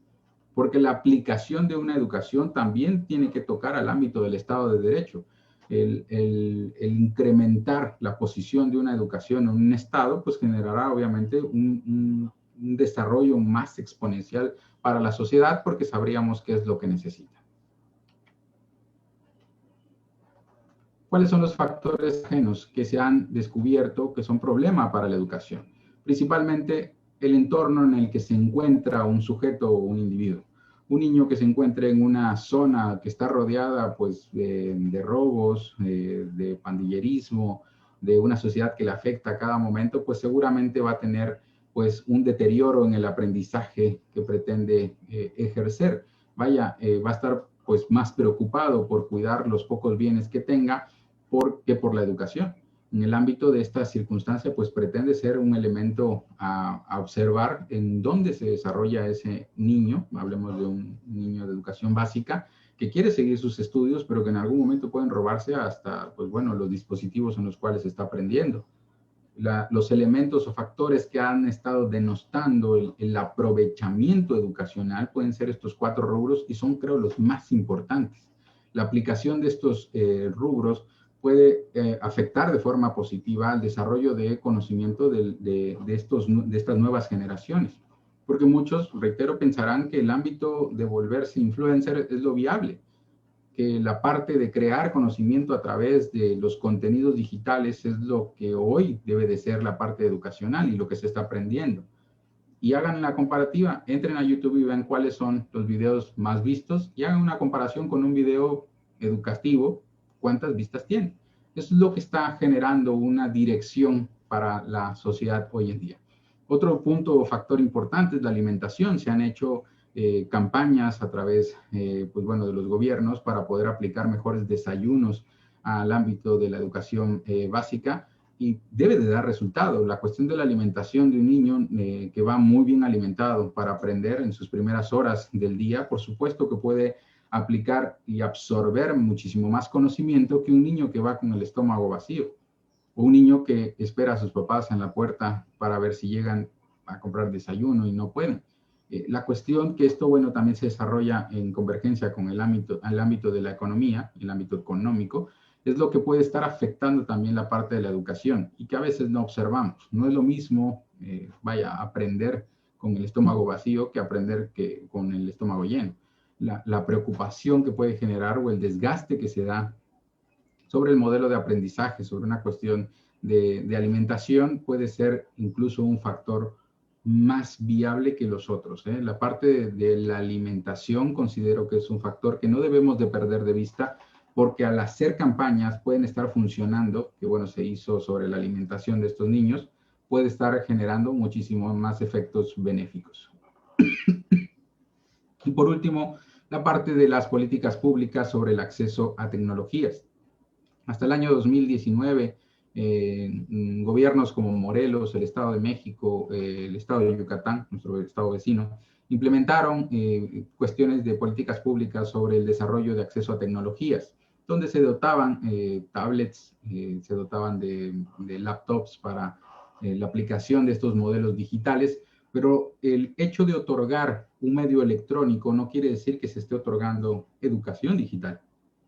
Porque la aplicación de una educación también tiene que tocar al ámbito del Estado de Derecho. El incrementar la posición de una educación en un Estado, pues generará obviamente un desarrollo más exponencial para la sociedad porque sabríamos qué es lo que necesita. ¿Cuáles son los factores ajenos que se han descubierto que son problema para la educación? Principalmente el entorno en el que se encuentra un sujeto o un individuo. Un niño que se encuentre en una zona que está rodeada pues, de robos, de pandillerismo, de una sociedad que le afecta a cada momento, pues seguramente va a tener pues, un deterioro en el aprendizaje que pretende ejercer. Va a estar pues, más preocupado por cuidar los pocos bienes que tenga que por la educación. En el ámbito de esta circunstancia, pues pretende ser un elemento a observar en dónde se desarrolla ese niño, hablemos de un niño de educación básica, que quiere seguir sus estudios, pero que en algún momento pueden robarse hasta, pues bueno, los dispositivos en los cuales está aprendiendo. Los elementos o factores que han estado denostando el aprovechamiento educacional pueden ser estos 4 rubros y son, creo, los más importantes. La aplicación de estos rubros puede afectar de forma positiva al desarrollo de conocimiento de estas nuevas generaciones. Porque muchos, reitero, pensarán que el ámbito de volverse influencer es lo viable, que la parte de crear conocimiento a través de los contenidos digitales es lo que hoy debe de ser la parte educacional y lo que se está aprendiendo. Y hagan la comparativa, entren a YouTube y vean cuáles son los videos más vistos y hagan una comparación con un video educativo, cuántas vistas tiene. Eso es lo que está generando una dirección para la sociedad hoy en día. Otro punto o factor importante es la alimentación. Se han hecho campañas a través pues bueno, de los gobiernos para poder aplicar mejores desayunos al ámbito de la educación básica y debe de dar resultado. La cuestión de la alimentación de un niño que va muy bien alimentado para aprender en sus primeras horas del día, por supuesto que puede aplicar y absorber muchísimo más conocimiento que un niño que va con el estómago vacío o un niño que espera a sus papás en la puerta para ver si llegan a comprar desayuno y no pueden. La cuestión que esto, bueno, también se desarrolla en convergencia con el ámbito de la economía, el ámbito económico, es lo que puede estar afectando también la parte de la educación y que a veces no observamos. No es lo mismo, aprender con el estómago vacío que aprender con el estómago lleno. La preocupación que puede generar o el desgaste que se da sobre el modelo de aprendizaje, sobre una cuestión de alimentación, puede ser incluso un factor más viable que los otros. La parte de la alimentación considero que es un factor que no debemos de perder de vista, porque al hacer campañas pueden estar funcionando, que bueno, se hizo sobre la alimentación de estos niños, puede estar generando muchísimos más efectos benéficos. Y por último, la parte de las políticas públicas sobre el acceso a tecnologías. Hasta el año 2019, gobiernos como Morelos, el Estado de México, el Estado de Yucatán, nuestro estado vecino, implementaron cuestiones de políticas públicas sobre el desarrollo de acceso a tecnologías, donde se dotaban tablets, se dotaban de laptops para la aplicación de estos modelos digitales, pero el hecho de otorgar un medio electrónico no quiere decir que se esté otorgando educación digital.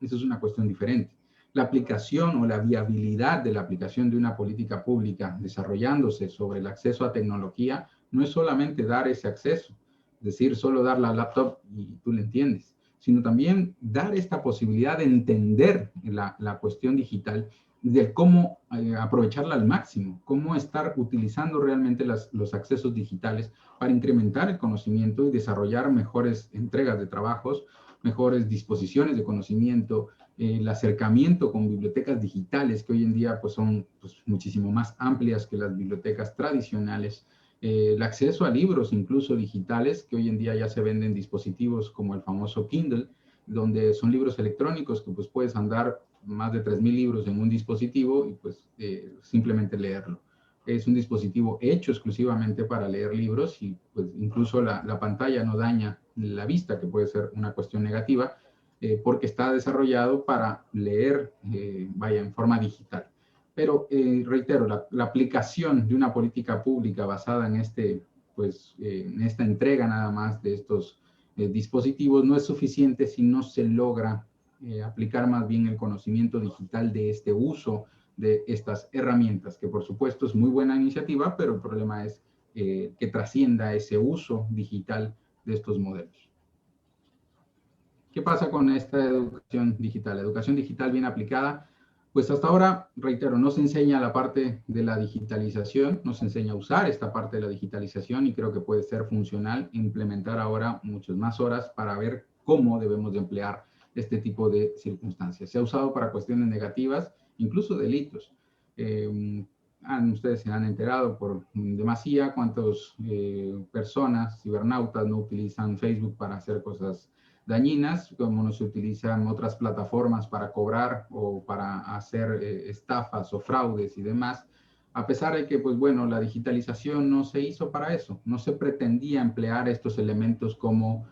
Eso es una cuestión diferente. La aplicación o la viabilidad de la aplicación de una política pública desarrollándose sobre el acceso a tecnología no es solamente dar ese acceso, es decir, solo dar la laptop y tú le entiendes, sino también dar esta posibilidad de entender la cuestión digital, de cómo aprovecharla al máximo, cómo estar utilizando realmente los accesos digitales para incrementar el conocimiento y desarrollar mejores entregas de trabajos, mejores disposiciones de conocimiento, el acercamiento con bibliotecas digitales que hoy en día pues, son muchísimo más amplias que las bibliotecas tradicionales, el acceso a libros incluso digitales que hoy en día ya se venden dispositivos como el famoso Kindle, donde son libros electrónicos que pues puedes andar más de 3,000 libros en un dispositivo y pues simplemente leerlo. Es un dispositivo hecho exclusivamente para leer libros y pues incluso la pantalla no daña la vista, que puede ser una cuestión negativa, porque está desarrollado para leer, en forma digital. Pero reitero, la aplicación de una política pública basada en en esta entrega nada más de estos dispositivos no es suficiente si no se logra aplicar más bien el conocimiento digital de este uso de estas herramientas, que por supuesto es muy buena iniciativa, pero el problema es que trascienda ese uso digital de estos modelos. ¿Qué pasa con esta educación digital? La educación digital bien aplicada, pues hasta ahora, reitero, no se enseña la parte de la digitalización, no se enseña a usar esta parte de la digitalización y creo que puede ser funcional implementar ahora muchas más horas para ver cómo debemos de emplear este tipo de circunstancias. Se ha usado para cuestiones negativas, incluso delitos. Ustedes se han enterado por demasía cuántas personas, cibernautas, no utilizan Facebook para hacer cosas dañinas, como no se utilizan otras plataformas para cobrar o para hacer estafas o fraudes y demás, a pesar de que, pues bueno, la digitalización no se hizo para eso, no se pretendía emplear estos elementos como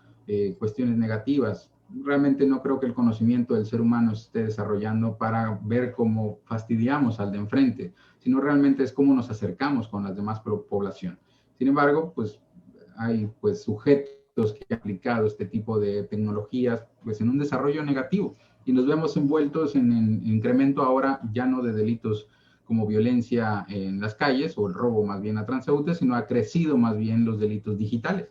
cuestiones negativas. Realmente no creo que el conocimiento del ser humano se esté desarrollando para ver cómo fastidiamos al de enfrente, sino realmente es cómo nos acercamos con las demás población. Sin embargo, pues hay sujetos que han aplicado este tipo de tecnologías pues en un desarrollo negativo y nos vemos envueltos en incremento ahora ya no de delitos como violencia en las calles o el robo más bien a transeúntes, sino ha crecido más bien los delitos digitales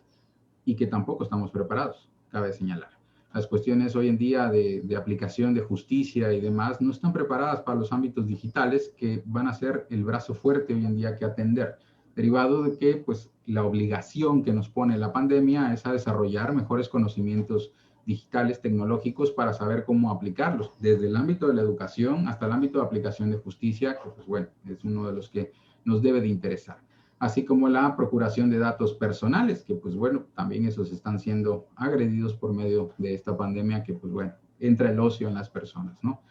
y que tampoco estamos preparados, cabe señalar. Las cuestiones hoy en día de aplicación de justicia y demás no están preparadas para los ámbitos digitales que van a ser el brazo fuerte hoy en día que atender, derivado de que pues la obligación que nos pone la pandemia es a desarrollar mejores conocimientos digitales, tecnológicos, para saber cómo aplicarlos, desde el ámbito de la educación hasta el ámbito de aplicación de justicia, que pues bueno, es uno de los que nos debe de interesar. Así como la procuración de datos personales, que pues bueno, también esos están siendo agredidos por medio de esta pandemia que pues bueno, entra el ocio en las personas, ¿no?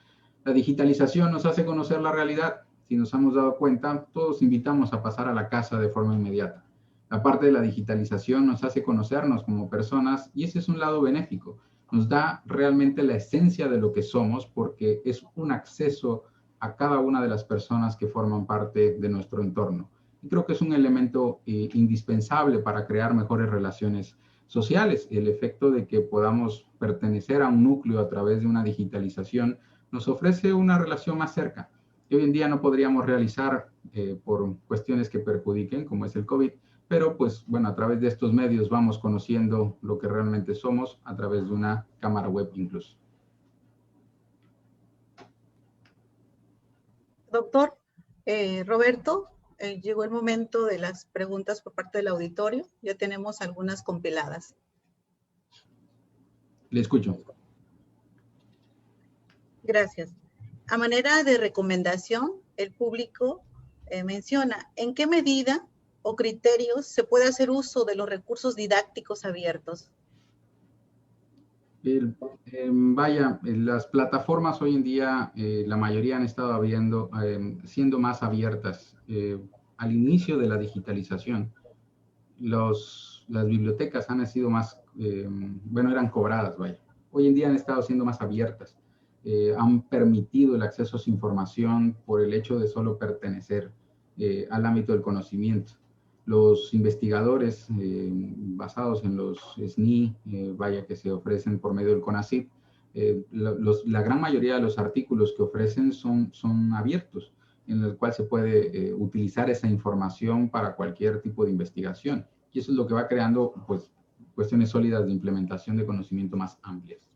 La digitalización nos hace conocer la realidad. Si nos hemos dado cuenta, todos invitamos a pasar a la casa de forma inmediata. La parte de la digitalización nos hace conocernos como personas y ese es un lado benéfico. Nos da realmente la esencia de lo que somos porque es un acceso a cada una de las personas que forman parte de nuestro entorno. Y creo que es un elemento indispensable para crear mejores relaciones sociales. El efecto de que podamos pertenecer a un núcleo a través de una digitalización nos ofrece una relación más cerca, que hoy en día no podríamos realizar por cuestiones que perjudiquen, como es el COVID, pero pues bueno, a través de estos medios vamos conociendo lo que realmente somos a través de una cámara web incluso. Doctor Roberto, llegó el momento de las preguntas por parte del auditorio. Ya tenemos algunas compiladas. Le escucho. Gracias. A manera de recomendación, el público menciona, ¿en qué medida o criterios se puede hacer uso de los recursos didácticos abiertos? Vaya, las plataformas hoy en día, la mayoría han estado siendo más abiertas. Al inicio de la digitalización, las bibliotecas han sido más, bueno, eran cobradas, vaya. Hoy en día han estado siendo más abiertas. Han permitido el acceso a su información por el hecho de solo pertenecer al ámbito del conocimiento. Los investigadores basados en los SNI, vaya, que se ofrecen por medio del CONACYT, la gran mayoría de los artículos que ofrecen son abiertos, en el cual se puede utilizar esa información para cualquier tipo de investigación. Y eso es lo que va creando, pues, cuestiones sólidas de implementación de conocimiento más amplias.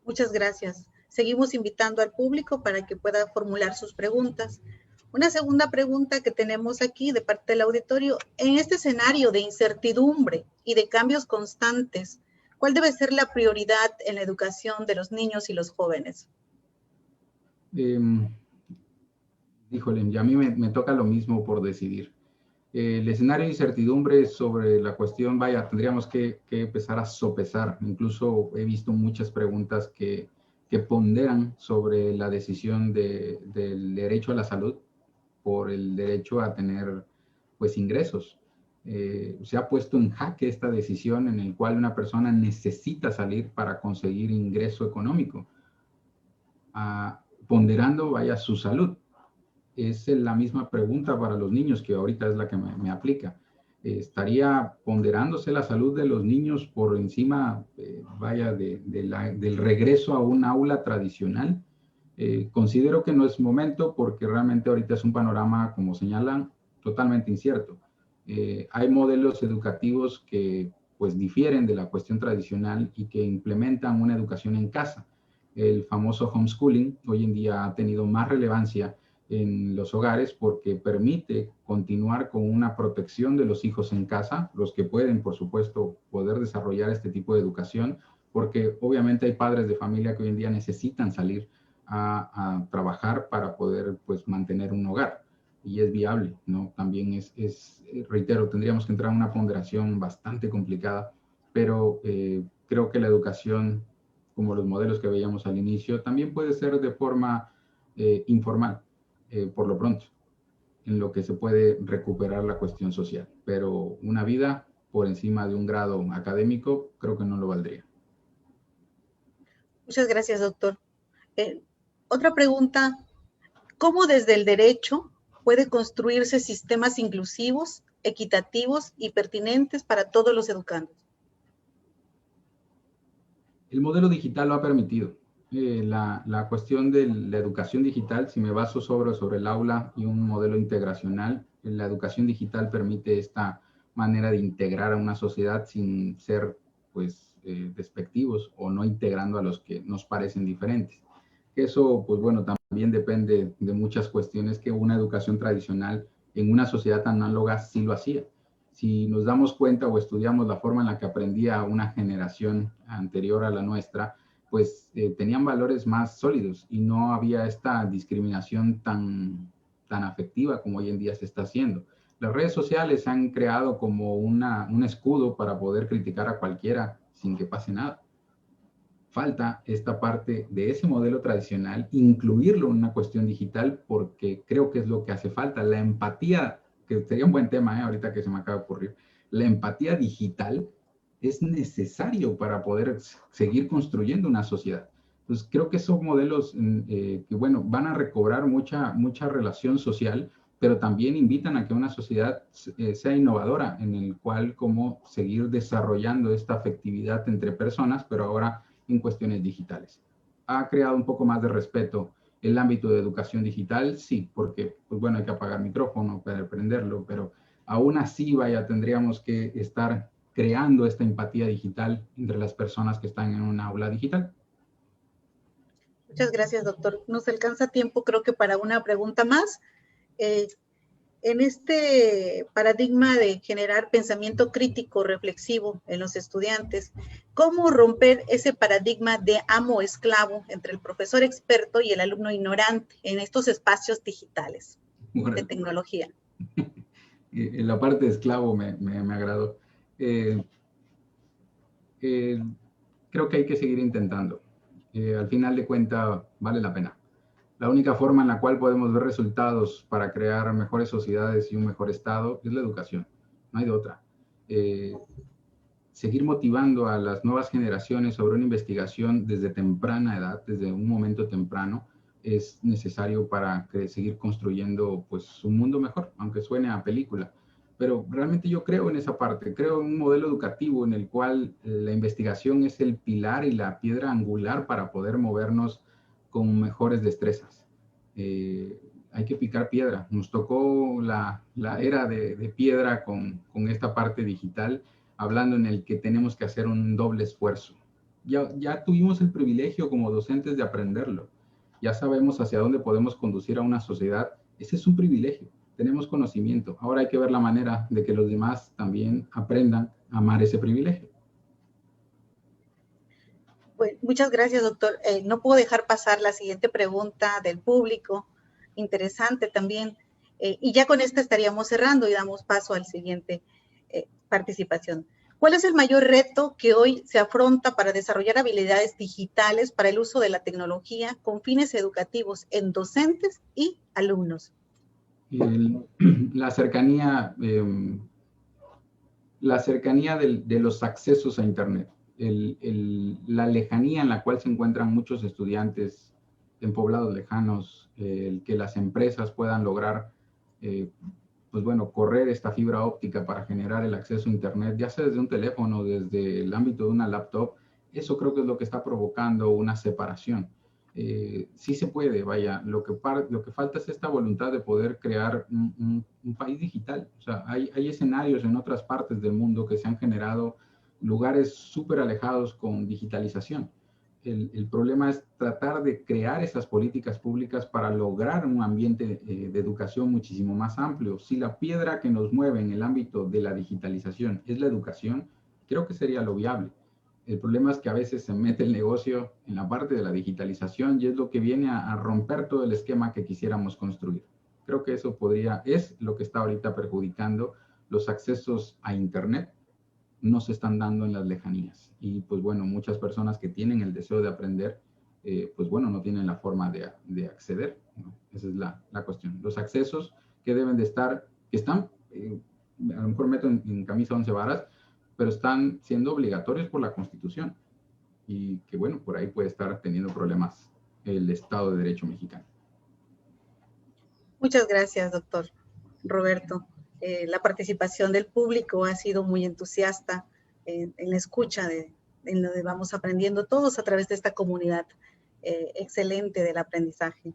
Muchas gracias. Seguimos invitando al público para que pueda formular sus preguntas. Una segunda pregunta que tenemos aquí de parte del auditorio. En este escenario de incertidumbre y de cambios constantes, ¿cuál debe ser la prioridad en la educación de los niños y los jóvenes? Híjole, y a mí me toca lo mismo por decidir. El escenario de incertidumbre sobre la cuestión, vaya, tendríamos que empezar a sopesar. Incluso he visto muchas preguntas que ponderan sobre la decisión del derecho a la salud por el derecho a tener, pues, ingresos. Se ha puesto en jaque esta decisión en el cual una persona necesita salir para conseguir ingreso económico, ponderando, vaya, su salud. Es la misma pregunta para los niños, que ahorita es la que me aplica. ¿Estaría ponderándose la salud de los niños por encima, vaya, del regreso a un aula tradicional? Considero que no es momento, porque realmente ahorita es un panorama, como señalan, totalmente incierto. Hay modelos educativos que pues difieren de la cuestión tradicional y que implementan una educación en casa. El famoso homeschooling hoy en día ha tenido más relevancia en los hogares porque permite continuar con una protección de los hijos en casa, los que pueden, por supuesto, poder desarrollar este tipo de educación, porque obviamente hay padres de familia que hoy en día necesitan salir a trabajar para poder, pues, mantener un hogar, y es viable, ¿no? También reitero, tendríamos que entrar en una ponderación bastante complicada, pero creo que la educación, como los modelos que veíamos al inicio, también puede ser de forma informal. Por lo pronto, en lo que se puede recuperar la cuestión social. Pero una vida por encima de un grado académico, creo que no lo valdría. Muchas gracias, doctor. Otra pregunta, ¿cómo desde el derecho puede construirse sistemas inclusivos, equitativos y pertinentes para todos los educandos? El modelo digital lo ha permitido. La cuestión de la educación digital, si me baso sobre el aula y un modelo integracional, la educación digital permite esta manera de integrar a una sociedad sin ser, pues, despectivos o no integrando a los que nos parecen diferentes. Eso, pues bueno, también depende de muchas cuestiones que una educación tradicional en una sociedad tan análoga sí lo hacía. Si nos damos cuenta o estudiamos la forma en la que aprendía una generación anterior a la nuestra, pues tenían valores más sólidos y no había esta discriminación tan afectiva como hoy en día se está haciendo. Las redes sociales han creado como un escudo para poder criticar a cualquiera sin que pase nada. Falta esta parte de ese modelo tradicional, incluirlo en una cuestión digital, porque creo que es lo que hace falta. La empatía, que sería un buen tema, ahorita que se me acaba de ocurrir, la empatía digital es necesario para poder seguir construyendo una sociedad. Entonces, creo que esos modelos que, bueno, van a recobrar mucha relación social, pero también invitan a que una sociedad sea innovadora, en el cual cómo seguir desarrollando esta afectividad entre personas, pero ahora en cuestiones digitales. Ha creado un poco más de respeto el ámbito de educación digital, sí, porque, pues bueno, hay que apagar el micrófono para prenderlo, pero aún así, vaya, tendríamos que estar creando esta empatía digital entre las personas que están en un aula digital. Muchas gracias, doctor. Nos alcanza tiempo, creo que para una pregunta más. En este paradigma de generar pensamiento crítico reflexivo en los estudiantes, ¿cómo romper ese paradigma de amo-esclavo entre el profesor experto y el alumno ignorante en estos espacios digitales de tecnología? La parte de esclavo me agradó. Creo que hay que seguir intentando. Al final de cuentas, vale la pena. La única forma en la cual podemos ver resultados para crear mejores sociedades y un mejor estado es la educación. No hay de otra. Seguir motivando a las nuevas generaciones sobre una investigación desde temprana edad, desde un momento temprano, es necesario para seguir construyendo pues, un mundo mejor, aunque suene a película. Pero realmente yo creo en esa parte, creo en un modelo educativo en el cual la investigación es el pilar y la piedra angular para poder movernos con mejores destrezas. Hay que picar piedra. Nos tocó la era de piedra con esta parte digital, hablando en el que tenemos que hacer un doble esfuerzo. Ya tuvimos el privilegio como docentes de aprenderlo. Ya sabemos hacia dónde podemos conducir a una sociedad. Ese es un privilegio. Tenemos conocimiento. Ahora hay que ver la manera de que los demás también aprendan a amar ese privilegio. Bueno, muchas gracias, doctor. No puedo dejar pasar la siguiente pregunta del público. Interesante también. Y ya con esta estaríamos cerrando y damos paso al siguiente participación. ¿Cuál es el mayor reto que hoy se afronta para desarrollar habilidades digitales para el uso de la tecnología con fines educativos en docentes y alumnos? La cercanía de los accesos a Internet, la lejanía en la cual se encuentran muchos estudiantes en poblados lejanos, el que las empresas puedan lograr pues bueno, correr esta fibra óptica para generar el acceso a Internet, ya sea desde un teléfono, desde el ámbito de una laptop, eso creo que es lo que está provocando una separación. Sí se puede, vaya, lo que falta es esta voluntad de poder crear un país digital. O sea, hay escenarios en otras partes del mundo que se han generado lugares súper alejados con digitalización. El problema es tratar de crear esas políticas públicas para lograr un ambiente de educación muchísimo más amplio. Si la piedra que nos mueve en el ámbito de la digitalización es la educación, creo que sería lo viable. El problema es que a veces se mete el negocio en la parte de la digitalización y es lo que viene a romper todo el esquema que quisiéramos construir. Creo que eso es lo que está ahorita perjudicando los accesos a Internet. No se están dando en las lejanías. Y pues bueno, muchas personas que tienen el deseo de aprender, pues bueno, no tienen la forma de acceder, ¿no? Esa es la cuestión. Los accesos que deben de estar, que están, a lo mejor meto en camisa 11 varas, pero están siendo obligatorios por la Constitución. Y que bueno, por ahí puede estar teniendo problemas el Estado de Derecho mexicano. Muchas gracias, doctor Roberto. La participación del público ha sido muy entusiasta en la escucha en lo que vamos aprendiendo todos a través de esta comunidad excelente del aprendizaje.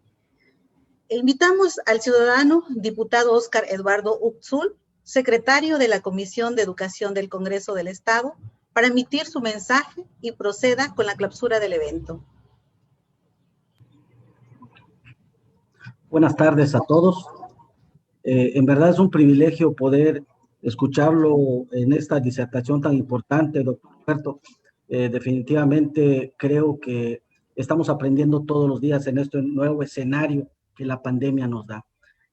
Invitamos al ciudadano diputado Óscar Eduardo Utzul, secretario de la Comisión de Educación del Congreso del Estado, para emitir su mensaje y proceda con la clausura del evento. Buenas tardes a todos. En verdad es un privilegio poder escucharlo en esta disertación tan importante, doctor Roberto. Definitivamente creo que estamos aprendiendo todos los días en este nuevo escenario que la pandemia nos da.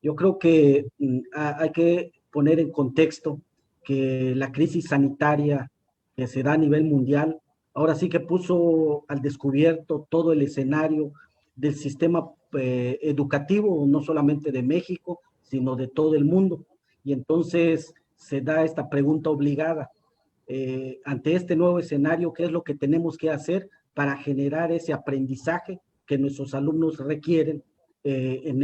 Yo creo que hay que poner en contexto que la crisis sanitaria que se da a nivel mundial, ahora sí que puso al descubierto todo el escenario del sistema educativo, no solamente de México, sino de todo el mundo. Y entonces se da esta pregunta obligada. Ante este nuevo escenario, ¿qué es lo que tenemos que hacer para generar ese aprendizaje que nuestros alumnos requieren en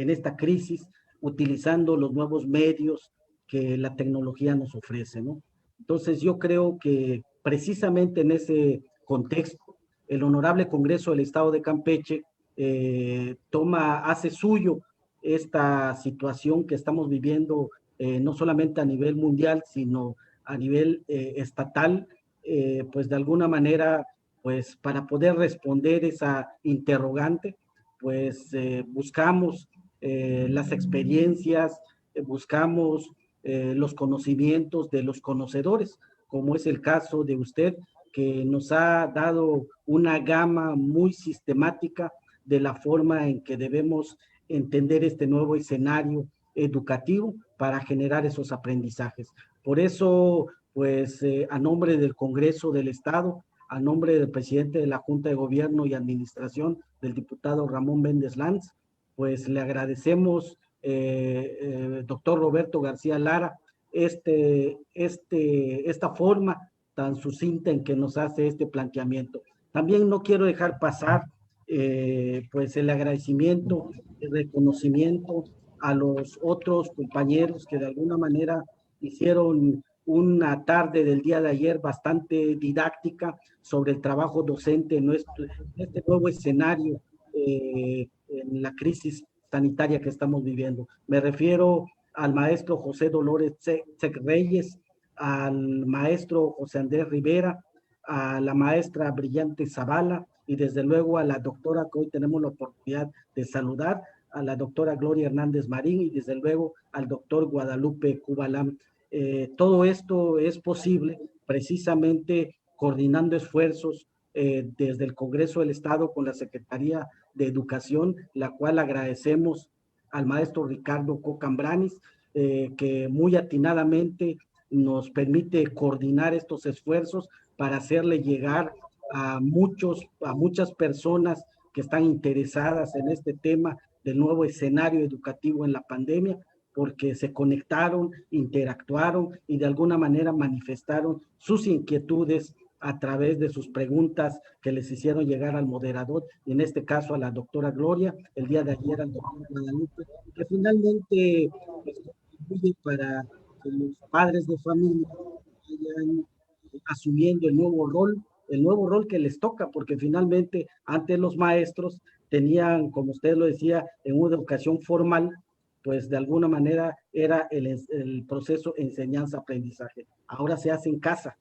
esta crisis utilizando los nuevos medios que la tecnología nos ofrece, ¿no? Entonces yo creo que precisamente en ese contexto, el Honorable Congreso del Estado de Campeche hace suyo esta situación que estamos viviendo, no solamente a nivel mundial, sino a nivel estatal, pues de alguna manera, pues para poder responder esa interrogante, pues buscamos las experiencias, buscamos los conocimientos de los conocedores, como es el caso de usted, que nos ha dado una gama muy sistemática de la forma en que debemos entender este nuevo escenario educativo para generar esos aprendizajes. Por eso, pues, a nombre del Congreso del Estado, a nombre del presidente de la Junta de Gobierno y Administración, del diputado Ramón Méndez Lanz, pues le agradecemos, doctor Roberto García Lara, esta forma tan sucinta en que nos hace este planteamiento. También no quiero dejar pasar pues el agradecimiento, el reconocimiento a los otros compañeros que de alguna manera hicieron una tarde del día de ayer bastante didáctica sobre el trabajo docente en este nuevo escenario en la crisis sanitaria que estamos viviendo. Me refiero al maestro José Dolores Cec Reyes, al maestro José Andrés Rivera, a la maestra Brillante Zavala y desde luego a la doctora que hoy tenemos la oportunidad de saludar, a la doctora Gloria Hernández Marín y desde luego al doctor Guadalupe Kubalam. Todo esto es posible precisamente coordinando esfuerzos desde el Congreso del Estado con la Secretaría de Educación, la cual agradecemos al maestro Ricardo Cocambranis, que muy atinadamente nos permite coordinar estos esfuerzos para hacerle llegar a muchas personas que están interesadas en este tema del nuevo escenario educativo en la pandemia, porque se conectaron, interactuaron y de alguna manera manifestaron sus inquietudes a través de sus preguntas que les hicieron llegar al moderador, y en este caso a la doctora Gloria, el día de ayer al doctor Guadalupe, que finalmente pues, contribuye para que los padres de familia vayan asumiendo el nuevo rol que les toca, porque finalmente antes los maestros tenían, como usted lo decía, en una educación formal, pues de alguna manera era el proceso enseñanza-aprendizaje. Ahora se hace en casa,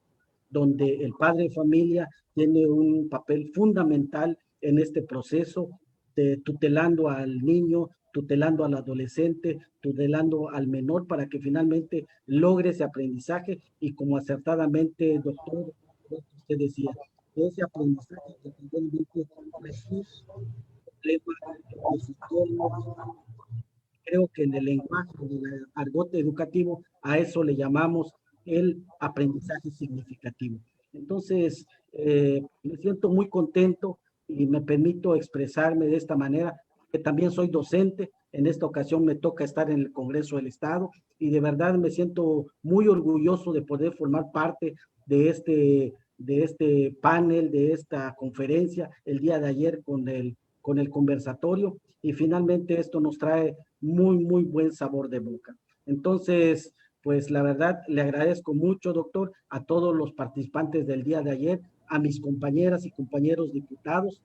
donde el padre de familia tiene un papel fundamental en este proceso, de tutelando al niño, tutelando al adolescente, tutelando al menor para que finalmente logre ese aprendizaje y como acertadamente, doctor, usted decía, ese aprendizaje que finalmente resuelve el problema de sistemas. Creo que en el lenguaje del argot educativo a eso le llamamos el aprendizaje significativo. Entonces, me siento muy contento y me permito expresarme de esta manera, que también soy docente. En esta ocasión me toca estar en el Congreso del Estado y de verdad me siento muy orgulloso de poder formar parte de este panel, de esta conferencia el día de ayer con el conversatorio, y finalmente esto nos trae muy, muy buen sabor de boca. Entonces, pues la verdad, le agradezco mucho, doctor, a todos los participantes del día de ayer, a mis compañeras y compañeros diputados,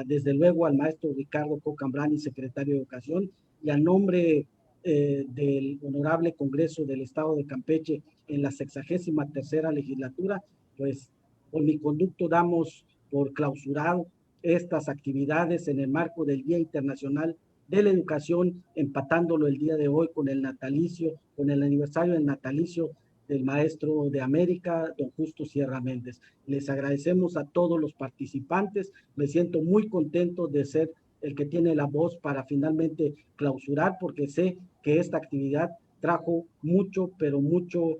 desde luego al maestro Ricardo Cocambrani, secretario de Educación, y a nombre del Honorable Congreso del Estado de Campeche en la 63ª legislatura, pues por mi conducto damos por clausurado estas actividades en el marco del Día Internacional de la Educación, empatándolo el día de hoy con el natalicio, con el aniversario del natalicio del maestro de América, don Justo Sierra Méndez. Les agradecemos a todos los participantes, me siento muy contento de ser el que tiene la voz para finalmente clausurar, porque sé que esta actividad trajo mucho, pero mucho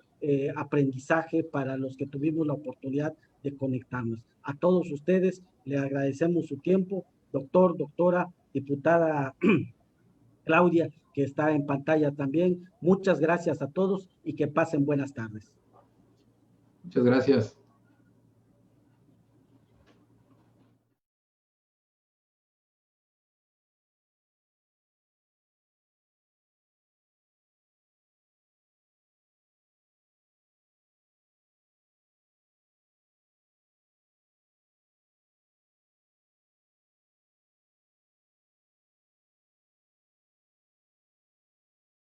aprendizaje para los que tuvimos la oportunidad de conectarnos. A todos ustedes le agradecemos su tiempo, doctor, doctora, diputada Claudia, que está en pantalla también. Muchas gracias a todos y que pasen buenas tardes. Muchas gracias.